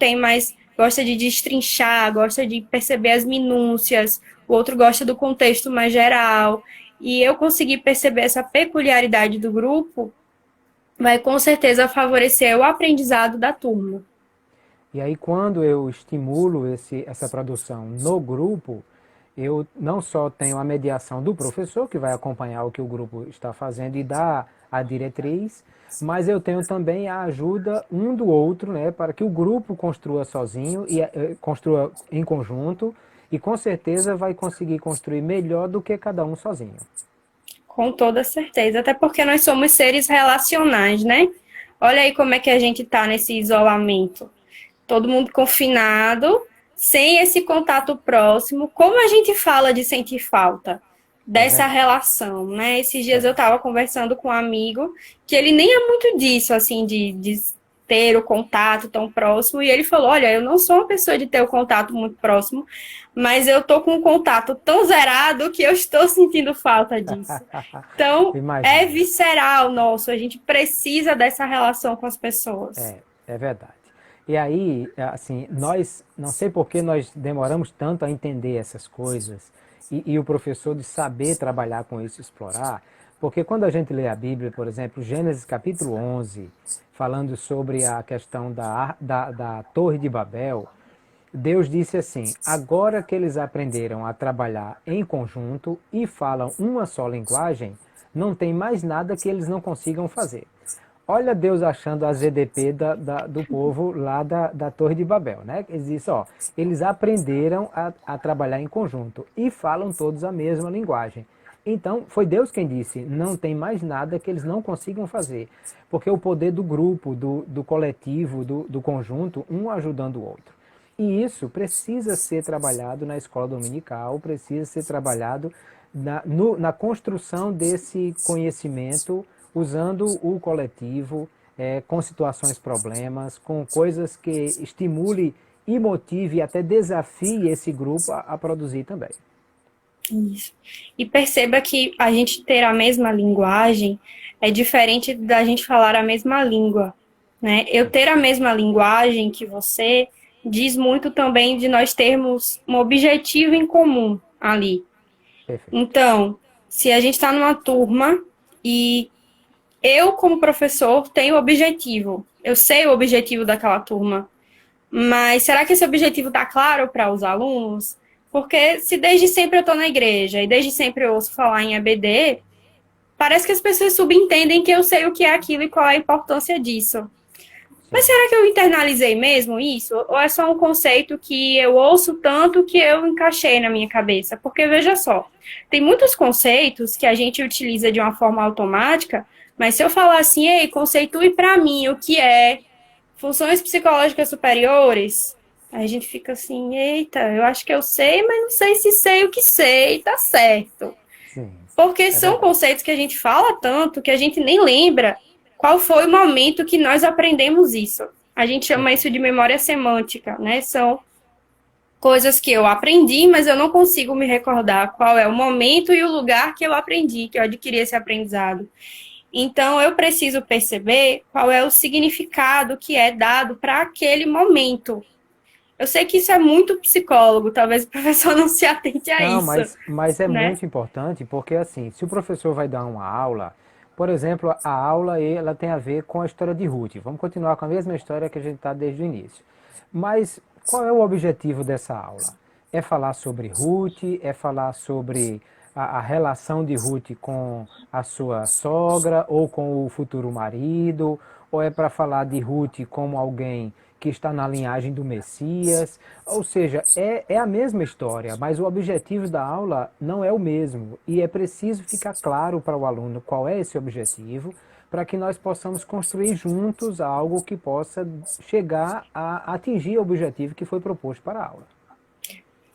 gosta de destrinchar, gosta de perceber as minúcias, o outro gosta do contexto mais geral. E eu conseguir perceber essa peculiaridade do grupo vai com certeza favorecer o aprendizado da turma. E aí quando eu estimulo essa produção no grupo, eu não só tenho a mediação do professor, que vai acompanhar o que o grupo está fazendo e dar a diretriz, mas eu tenho também a ajuda um do outro, né, para que o grupo construa sozinho e construa em conjunto, e com certeza vai conseguir construir melhor do que cada um sozinho. Com toda certeza, até porque nós somos seres relacionais, né? Olha aí como é que a gente está nesse isolamento. Todo mundo confinado, sem esse contato próximo. Como a gente fala de sentir falta dessa relação, né? Esses dias eu estava conversando com um amigo que ele nem é muito disso, assim, de ter o contato tão próximo, e ele falou, olha, eu não sou uma pessoa de ter o contato muito próximo, mas eu tô com um contato tão zerado que eu estou sentindo falta disso. Então, é visceral nosso, a gente precisa dessa relação com as pessoas. É verdade. E aí, assim, não sei por que nós demoramos tanto a entender essas coisas, e o professor de saber trabalhar com isso, explorar, Porque quando a gente lê a Bíblia, por exemplo, Gênesis capítulo 11, falando sobre a questão da Torre de Babel, Deus disse assim: agora que eles aprenderam a trabalhar em conjunto e falam uma só linguagem, não tem mais nada que eles não consigam fazer. Olha Deus achando a ZDP do povo lá da Torre de Babel, né? Eles dizem, ó, eles aprenderam a trabalhar em conjunto e falam todos a mesma linguagem. Então, foi Deus quem disse, não tem mais nada que eles não consigam fazer. Porque o poder do grupo, do coletivo, do conjunto, um ajudando o outro. E isso precisa ser trabalhado na escola dominical, precisa ser trabalhado na construção desse conhecimento, usando o coletivo, com situações problemas, com coisas que estimule e motive e até desafie esse grupo a produzir também. Isso. E perceba que a gente ter a mesma linguagem é diferente da gente falar a mesma língua, né? Eu ter a mesma linguagem que você diz muito também de nós termos um objetivo em comum ali. Perfeito. Então, se a gente está numa turma e eu, como professor, tenho objetivo, eu sei o objetivo daquela turma, mas será que esse objetivo está claro para os alunos? Porque se desde sempre eu estou na igreja e desde sempre eu ouço falar em EBD, parece que as pessoas subentendem que eu sei o que é aquilo e qual é a importância disso. Mas será que eu internalizei mesmo isso? Ou é só um conceito que eu ouço tanto que eu encaixei na minha cabeça? Porque, veja só, tem muitos conceitos que a gente utiliza de uma forma automática, mas se eu falar assim, ei, conceitue para mim o que é funções psicológicas superiores, aí a gente fica assim, eita, eu acho que eu sei, mas não sei se sei o que sei, tá certo. Sim, Porque são conceitos que a gente fala tanto que a gente nem lembra qual foi o momento que nós aprendemos isso. A gente chama isso de memória semântica, né? São coisas que eu aprendi, mas eu não consigo me recordar qual é o momento e o lugar que eu aprendi, que eu adquiri esse aprendizado. Então, eu preciso perceber qual é o significado que é dado para aquele momento. Eu sei que isso é muito psicólogo, talvez o professor não se atente a não, isso. mas é né? muito importante, porque assim, se o professor vai dar uma aula, por exemplo, a aula ela tem a ver com a história de Ruth. Vamos continuar com a mesma história que a gente está desde o início. Mas qual é o objetivo dessa aula? É falar sobre Ruth, é falar sobre a relação de Ruth com a sua sogra ou com o futuro marido, ou é para falar de Ruth como alguém que está na linhagem do Messias, ou seja, é a mesma história, mas o objetivo da aula não é o mesmo, e é preciso ficar claro para o aluno qual é esse objetivo, para que nós possamos construir juntos algo que possa chegar a atingir o objetivo que foi proposto para a aula.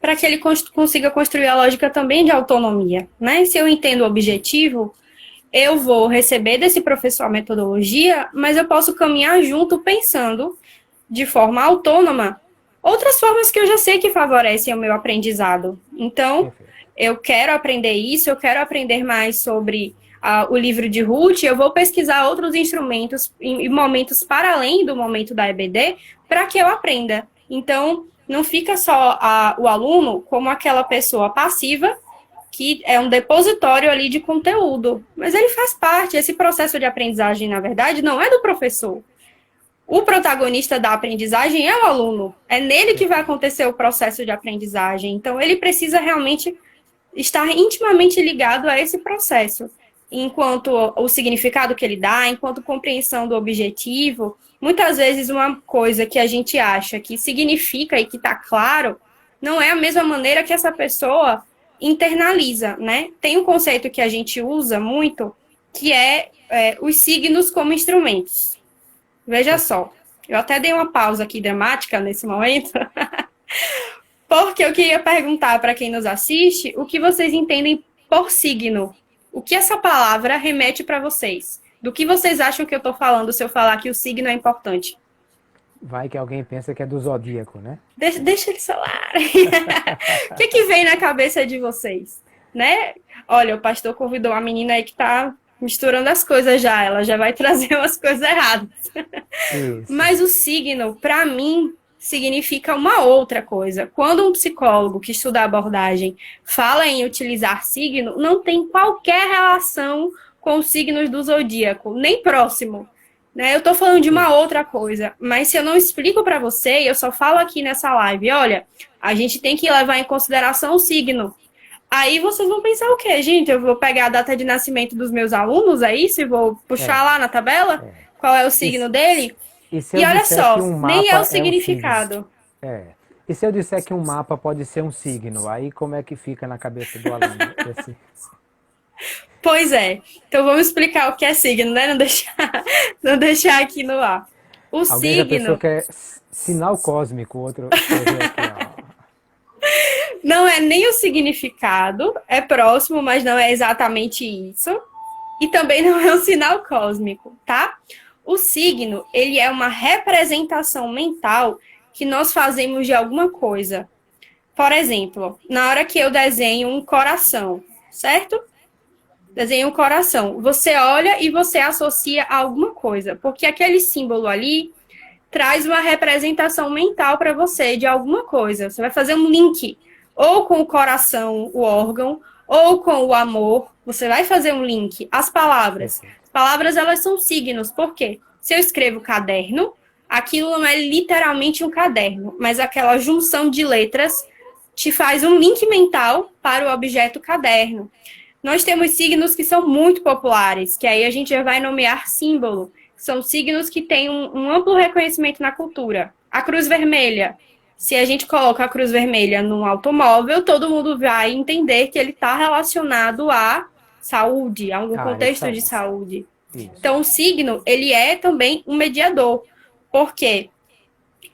Para que ele consiga construir a lógica também de autonomia, né? Se eu entendo o objetivo, eu vou receber desse professor a metodologia, mas eu posso caminhar junto pensando de forma autônoma outras formas que eu já sei que favorecem o meu aprendizado. Então, eu quero aprender isso, eu quero aprender mais sobre o livro de Ruth, eu vou pesquisar outros instrumentos em momentos para além do momento da EBD para que eu aprenda. Então, não fica só o aluno como aquela pessoa passiva que é um depositório ali de conteúdo, mas ele faz parte, esse processo de aprendizagem, na verdade, não é do professor. O protagonista da aprendizagem é o aluno, é nele que vai acontecer o processo de aprendizagem, então ele precisa realmente estar intimamente ligado a esse processo, enquanto o significado que ele dá, enquanto compreensão do objetivo. Muitas vezes uma coisa que a gente acha que significa e que está claro, não é a mesma maneira que essa pessoa internaliza, né? Tem um conceito que a gente usa muito, que é os signos como instrumentos. Veja só, eu até dei uma pausa aqui dramática nesse momento, porque eu queria perguntar para quem nos assiste o que vocês entendem por signo. O que essa palavra remete para vocês? Do que vocês acham que eu estou falando se eu falar que o signo é importante? Vai que alguém pensa que é do zodíaco, né? Deixa eles falarem. O que vem na cabeça de vocês? Né? Olha, o pastor convidou uma menina aí que está misturando as coisas já. Ela já vai trazer umas coisas erradas. Isso. Mas o signo, para mim, significa uma outra coisa. Quando um psicólogo que estuda a abordagem fala em utilizar signo, não tem qualquer relação com os signos do zodíaco, nem próximo. Né? Eu estou falando de uma outra coisa, mas se eu não explico para você, eu só falo aqui nessa live, olha, a gente tem que levar em consideração o signo. Aí vocês vão pensar o quê, gente? Eu vou pegar a data de nascimento dos meus alunos, é isso? E vou puxar lá na tabela? Qual é o signo dele? E se E eu olha disser só, que um nem é mapa o significado. E se eu disser que um mapa pode ser um signo, aí como é que fica na cabeça do aluno? Esse... Pois é. Então vamos explicar o que é signo, né? Não deixar aqui no ar. O Alguém já pensou signo que é sinal cósmico, outro escreveu aqui, ó. não é nem o significado, é próximo, mas não é exatamente isso. E também não é um sinal cósmico, tá? O signo, ele é uma representação mental que nós fazemos de alguma coisa. Por exemplo, na hora que eu desenho um coração, certo? Desenho um coração. Você olha e você associa a alguma coisa, porque aquele símbolo ali traz uma representação mental para você de alguma coisa. Você vai fazer um link, ou com o coração, o órgão, ou com o amor. Você vai fazer um link. As palavras. As palavras, elas são signos. Por quê? Se eu escrevo caderno, aquilo não é literalmente um caderno, mas aquela junção de letras te faz um link mental para o objeto caderno. Nós temos signos que são muito populares, que aí a gente já vai nomear símbolo. São signos que têm um amplo reconhecimento na cultura. A cruz vermelha. Se a gente coloca a cruz vermelha num automóvel, todo mundo vai entender que ele está relacionado à saúde, a algum contexto de saúde. Isso. Então, o signo, ele é também um mediador. Porque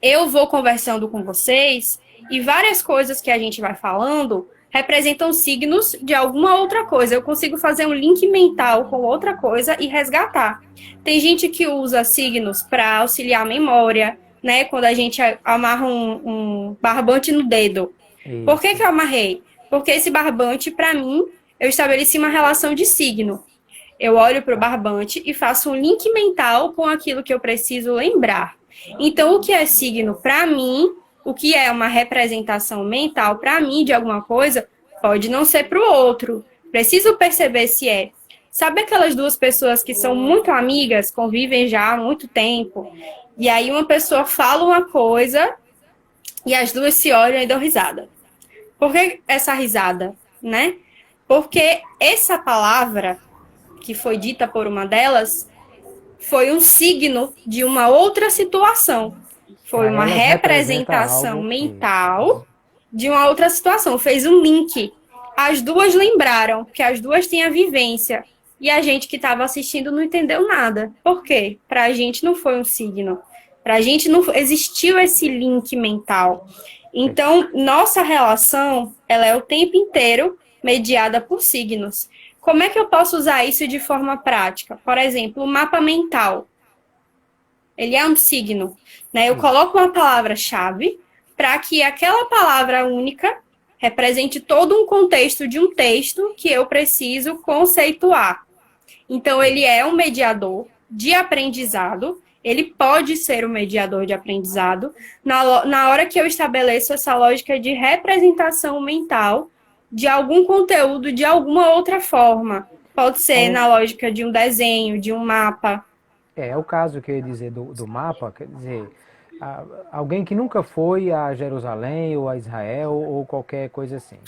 eu vou conversando com vocês e várias coisas que a gente vai falando representam signos de alguma outra coisa. Eu consigo fazer um link mental com outra coisa e resgatar. Tem gente que usa signos para auxiliar a memória, né? Quando a gente amarra um barbante no dedo. Isso. Por que eu amarrei? Porque esse barbante, para mim, eu estabeleci uma relação de signo. Eu olho para o barbante e faço um link mental com aquilo que eu preciso lembrar. Então, o que é signo para mim, o que é uma representação mental para mim de alguma coisa, pode não ser para o outro. Preciso perceber se é. Sabe aquelas duas pessoas que são muito amigas, convivem já há muito tempo, e aí uma pessoa fala uma coisa e as duas se olham e dão risada. Por que essa risada, né? Porque essa palavra que foi dita por uma delas foi um signo de uma outra situação. Foi uma representação mental de uma outra situação. Fez um link. As duas lembraram, porque as duas têm a vivência. E a gente que estava assistindo não entendeu nada. Por quê? Para a gente não foi um signo. Para a gente não existiu esse link mental. Então, nossa relação, ela é o tempo inteiro mediada por signos. Como é que eu posso usar isso de forma prática? Por exemplo, o mapa mental. Ele é um signo, né? Eu coloco uma palavra-chave para que aquela palavra única represente todo um contexto de um texto que eu preciso conceituar. Então, ele é um mediador de aprendizado. Ele pode ser um mediador de aprendizado na hora que eu estabeleço essa lógica de representação mental de algum conteúdo de alguma outra forma. Pode ser na lógica de um desenho, de um mapa. É o caso que eu ia dizer do mapa, quer dizer, alguém que nunca foi a Jerusalém ou a Israel ou qualquer coisa assim.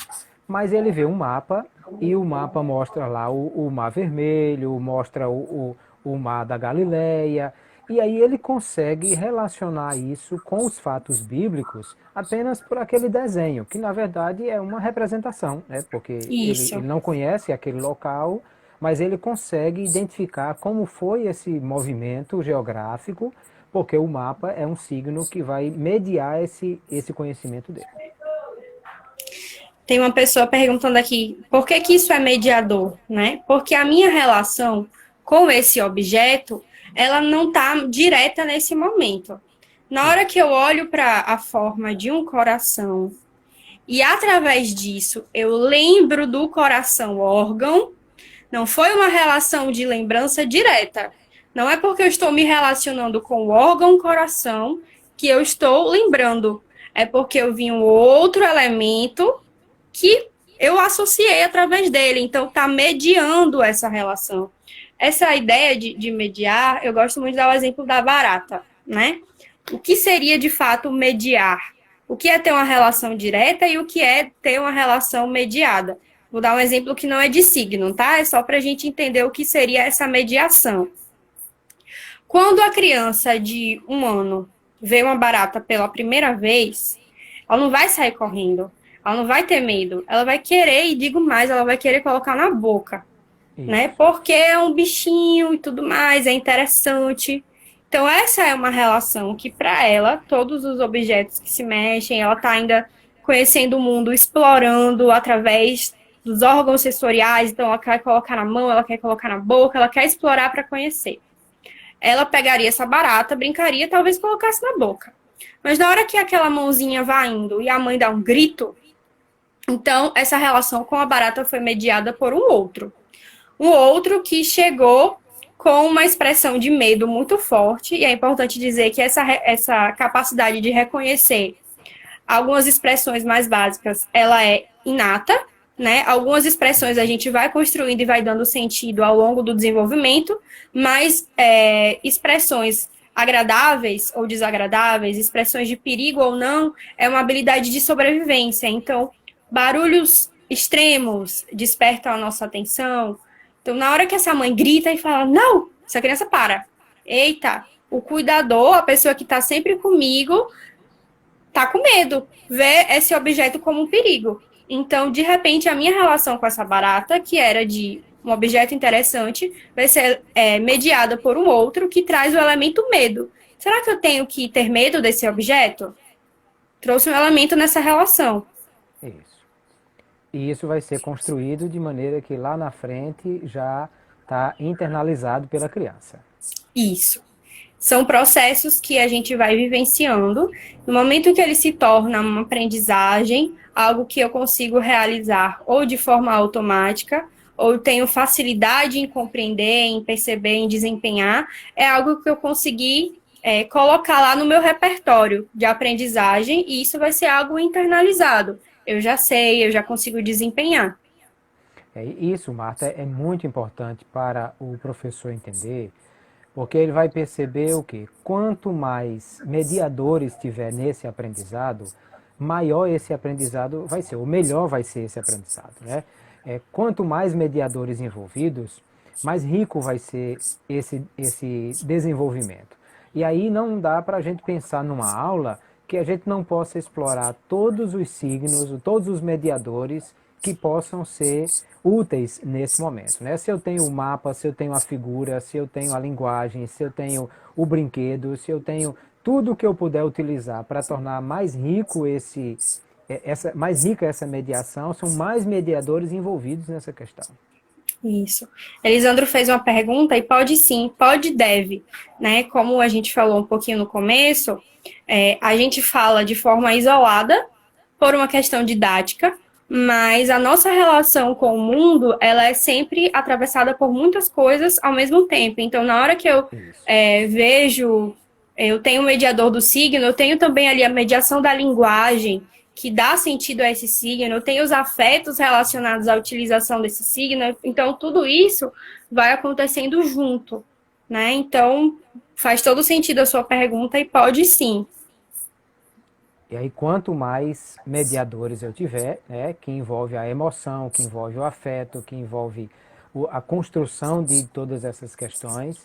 Mas ele vê um mapa e o mapa mostra lá o Mar Vermelho, mostra o Mar da Galileia, e aí ele consegue relacionar isso com os fatos bíblicos apenas por aquele desenho, que na verdade é uma representação, né? Porque ele não conhece aquele local, mas ele consegue identificar como foi esse movimento geográfico, porque o mapa é um signo que vai mediar esse conhecimento dele. Tem uma pessoa perguntando aqui, por que isso é mediador, né? Porque a minha relação com esse objeto, ela não está direta nesse momento. Na hora que eu olho para a forma de um coração e através disso eu lembro do coração órgão, não foi uma relação de lembrança direta. Não é porque eu estou me relacionando com o órgão coração que eu estou lembrando. É porque eu vi um outro elemento que eu associei através dele. Então, está mediando essa relação. essa ideia de mediar, eu gosto muito de dar o exemplo da barata, né? O que seria, de fato, mediar? O que é ter uma relação direta e o que é ter uma relação mediada? Vou dar um exemplo que não é de signo, tá? É só para a gente entender o que seria essa mediação. Quando a criança de 1 ano vê uma barata pela primeira vez, ela não vai sair correndo, ela não vai ter medo, ela vai querer, e digo mais, ela vai querer colocar na boca, né? Porque é um bichinho e tudo mais, é interessante. Então, essa é uma relação que, para ela, todos os objetos que se mexem, ela está ainda conhecendo o mundo, explorando através dos órgãos sensoriais. Então, ela quer colocar na mão, ela quer colocar na boca, ela quer explorar para conhecer. Ela pegaria essa barata, brincaria, talvez colocasse na boca. Mas na hora que aquela mãozinha vai indo e a mãe dá um grito, então essa relação com a barata foi mediada por um outro. Um outro que chegou com uma expressão de medo muito forte, e é importante dizer que essa capacidade de reconhecer algumas expressões mais básicas, ela é inata, né? Algumas expressões a gente vai construindo e vai dando sentido ao longo do desenvolvimento, mas expressões agradáveis ou desagradáveis, expressões de perigo ou não, é uma habilidade de sobrevivência. Então, barulhos extremos despertam a nossa atenção. Então, na hora que essa mãe grita e fala, não, essa criança para. Eita, o cuidador, a pessoa que está sempre comigo, tá com medo, vê esse objeto como um perigo. Então, de repente, a minha relação com essa barata, que era de um objeto interessante, vai ser mediada por um outro que traz o elemento medo. Será que eu tenho que ter medo desse objeto? Trouxe um elemento nessa relação. Isso. E isso vai ser construído de maneira que lá na frente já está internalizado pela criança. Isso. São processos que a gente vai vivenciando. No momento que ele se torna uma aprendizagem, algo que eu consigo realizar ou de forma automática, ou tenho facilidade em compreender, em perceber, em desempenhar, é algo que eu consegui colocar lá no meu repertório de aprendizagem, e isso vai ser algo internalizado. Eu já sei, eu já consigo desempenhar. Isso, Marta, é muito importante para o professor entender, porque ele vai perceber o quê? Quanto mais mediadores tiver nesse aprendizado, maior esse aprendizado vai ser, ou melhor vai ser esse aprendizado, né? Quanto mais mediadores envolvidos, mais rico vai ser esse desenvolvimento. E aí não dá para a gente pensar numa aula que a gente não possa explorar todos os signos, todos os mediadores que possam ser úteis nesse momento, né? Se eu tenho o mapa, se eu tenho a figura, se eu tenho a linguagem, se eu tenho o brinquedo, se eu tenho tudo que eu puder utilizar para tornar mais rico mais rica essa mediação, são mais mediadores envolvidos nessa questão. Isso. Elisandro fez uma pergunta e pode sim, pode e deve, né? Como a gente falou um pouquinho no começo, a gente fala de forma isolada por uma questão didática, mas a nossa relação com o mundo, ela é sempre atravessada por muitas coisas ao mesmo tempo. Então, na hora que eu vejo, eu tenho o mediador do signo, eu tenho também ali a mediação da linguagem, que dá sentido a esse signo, eu tenho os afetos relacionados à utilização desse signo, então tudo isso vai acontecendo junto, né? Então, faz todo sentido a sua pergunta e pode sim. E aí, quanto mais mediadores eu tiver, né, que envolve a emoção, que envolve o afeto, que envolve a construção de todas essas questões,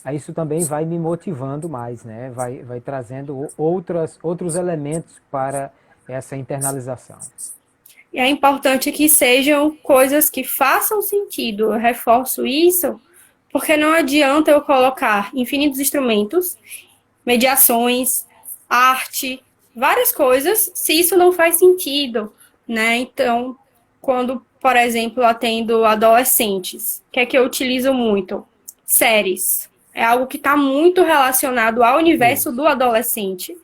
aí isso também vai me motivando mais, né? Vai trazendo outros elementos para essa internalização. E é importante que sejam coisas que façam sentido. Eu reforço isso, porque não adianta eu colocar infinitos instrumentos, mediações, arte, várias coisas, se isso não faz sentido, né? Então, quando, por exemplo, eu atendo adolescentes, o que é que eu utilizo muito? Séries. É algo que está muito relacionado ao universo do adolescente.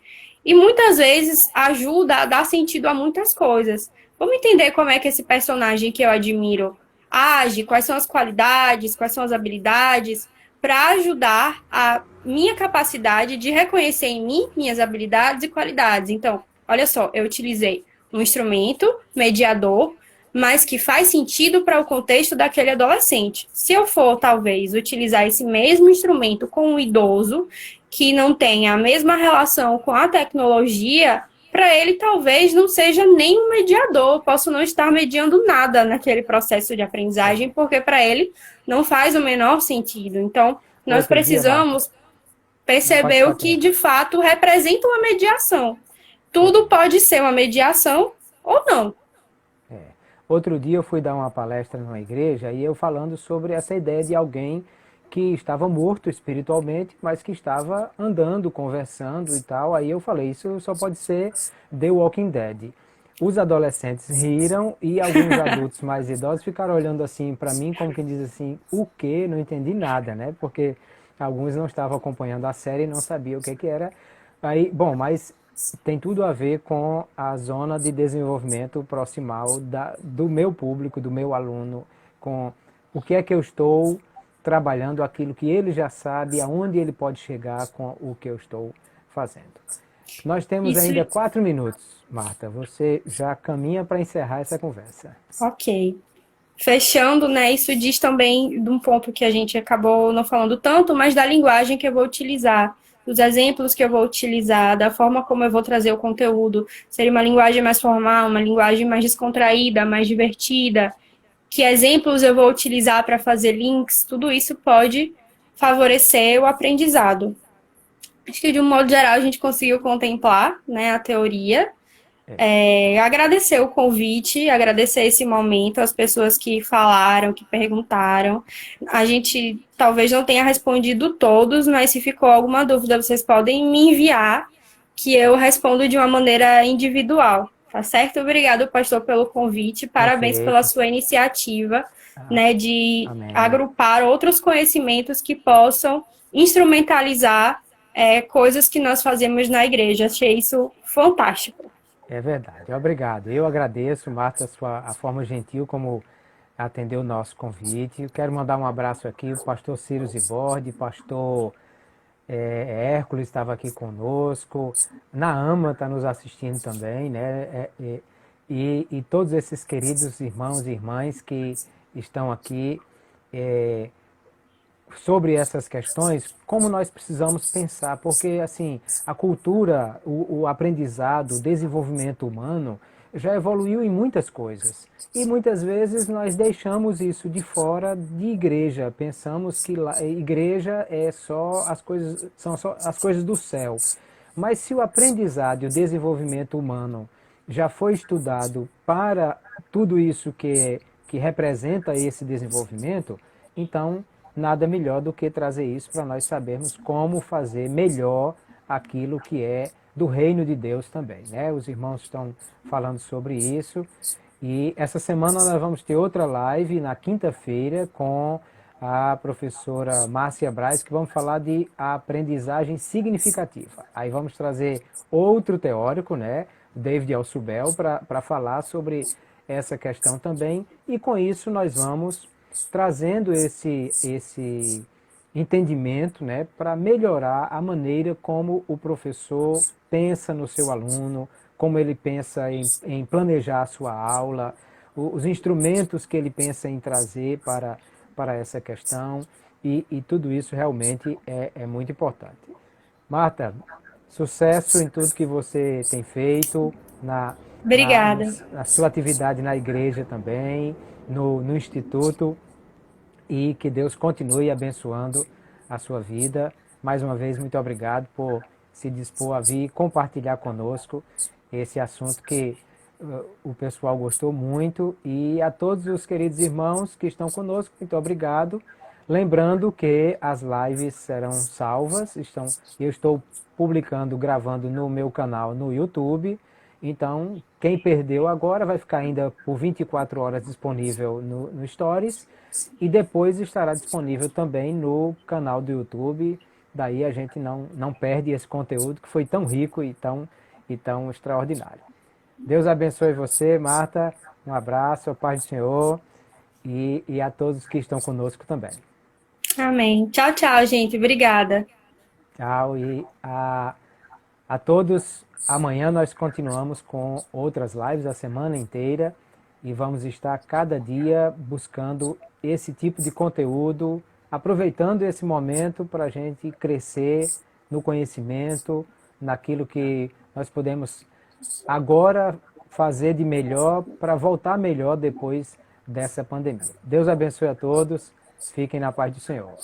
E muitas vezes ajuda a dar sentido a muitas coisas. Vamos entender como é que esse personagem que eu admiro age, quais são as qualidades, quais são as habilidades, para ajudar a minha capacidade de reconhecer em mim minhas habilidades e qualidades. Então, olha só, eu utilizei um instrumento mediador, mas que faz sentido para o contexto daquele adolescente. Se eu for, talvez, utilizar esse mesmo instrumento com um idoso que não tenha a mesma relação com a tecnologia, para ele talvez não seja nem um mediador, posso não estar mediando nada naquele processo de aprendizagem, porque para ele não faz o menor sentido. Então, nós Outro dia, Marta, precisamos pode perceber o que continuar. de fato representa uma mediação. Tudo Ok. pode ser uma mediação ou não. É. Outro dia eu fui dar uma palestra numa igreja e eu falando sobre essa ideia de alguém que estava morto espiritualmente, mas que estava andando, conversando e tal. Aí eu falei, isso só pode ser The Walking Dead. Os adolescentes riram e alguns adultos mais idosos ficaram olhando assim para mim, como quem diz assim, o quê? Não entendi nada, né? Porque alguns não estavam acompanhando a série e não sabiam o que que era. Aí, bom, mas tem tudo a ver com a zona de desenvolvimento proximal do meu público, do meu aluno, com o que é que eu estou trabalhando, aquilo que ele já sabe, aonde ele pode chegar com o que eu estou fazendo. Nós temos Isso, ainda 4 minutos, Marta. Você já caminha para encerrar essa conversa. ok. Fechando, né, isso diz também de um ponto que a gente acabou não falando tanto, mas da linguagem que eu vou utilizar, dos exemplos que eu vou utilizar, da forma como eu vou trazer o conteúdo. Seria uma linguagem mais formal, uma linguagem mais descontraída, mais divertida. Que exemplos eu vou utilizar para fazer links, tudo isso pode favorecer o aprendizado. Acho que, de um modo geral, a gente conseguiu contemplar, né, a teoria. Agradecer o convite, agradecer esse momento, as pessoas que falaram, que perguntaram. A gente talvez não tenha respondido todos, mas se ficou alguma dúvida, vocês podem me enviar, que eu respondo de uma maneira individual. Tá certo? Obrigado, pastor, pelo convite. Parabéns pela Perfeito. sua iniciativa, Ah, né, de amém. agrupar outros conhecimentos que possam instrumentalizar coisas que nós fazemos na igreja. Achei isso fantástico. É verdade. Obrigado. Eu agradeço, Marta, a forma gentil como atendeu o nosso convite. Eu quero mandar um abraço aqui, o pastor Ciro Zibordi, pastor Hércules estava aqui conosco, Naama está nos assistindo também, né? E todos esses queridos irmãos e irmãs que estão aqui é, sobre essas questões, como nós precisamos pensar, porque assim, a cultura, o aprendizado, o desenvolvimento humano já evoluiu em muitas coisas. E muitas vezes nós deixamos isso de fora de igreja, pensamos que igreja é só as coisas, são só as coisas do céu. Mas se o aprendizado e o desenvolvimento humano já foi estudado para tudo isso que representa esse desenvolvimento, então nada melhor do que trazer isso para nós sabermos como fazer melhor aquilo que é do reino de Deus também, né? Os irmãos estão falando sobre isso e essa semana nós vamos ter outra live na quinta-feira com a professora Márcia Braz, que vamos falar de aprendizagem significativa. Aí vamos trazer outro teórico, né? David Alsubel, para falar sobre essa questão também. E com isso nós vamos trazendo esse entendimento, né, para melhorar a maneira como o professor pensa no seu aluno, como ele pensa em planejar a sua aula, os instrumentos que ele pensa em trazer para essa questão, e tudo isso realmente é muito importante. Marta, sucesso em tudo que você tem feito, na, na, no- Obrigada. na sua atividade na igreja também, no Instituto, e que Deus continue abençoando a sua vida. Mais uma vez, muito obrigado por se dispor a vir compartilhar conosco esse assunto que o pessoal gostou muito. E a todos os queridos irmãos que estão conosco, muito obrigado. Lembrando que as lives serão salvas, eu estou publicando, gravando no meu canal no YouTube. Então, quem perdeu agora vai ficar ainda por 24 horas disponível no Stories e depois estará disponível também no canal do YouTube. Daí a gente não perde esse conteúdo que foi tão rico e tão extraordinário. Deus abençoe você, Marta. Um abraço, a paz do Senhor e a todos que estão conosco também. Amém. Tchau, tchau, gente. Obrigada. Tchau e a todos. Amanhã nós continuamos com outras lives a semana inteira. e vamos estar cada dia buscando esse tipo de conteúdo, aproveitando esse momento para a gente crescer no conhecimento, naquilo que nós podemos agora fazer de melhor para voltar melhor depois dessa pandemia. Deus abençoe a todos, fiquem na paz do Senhor.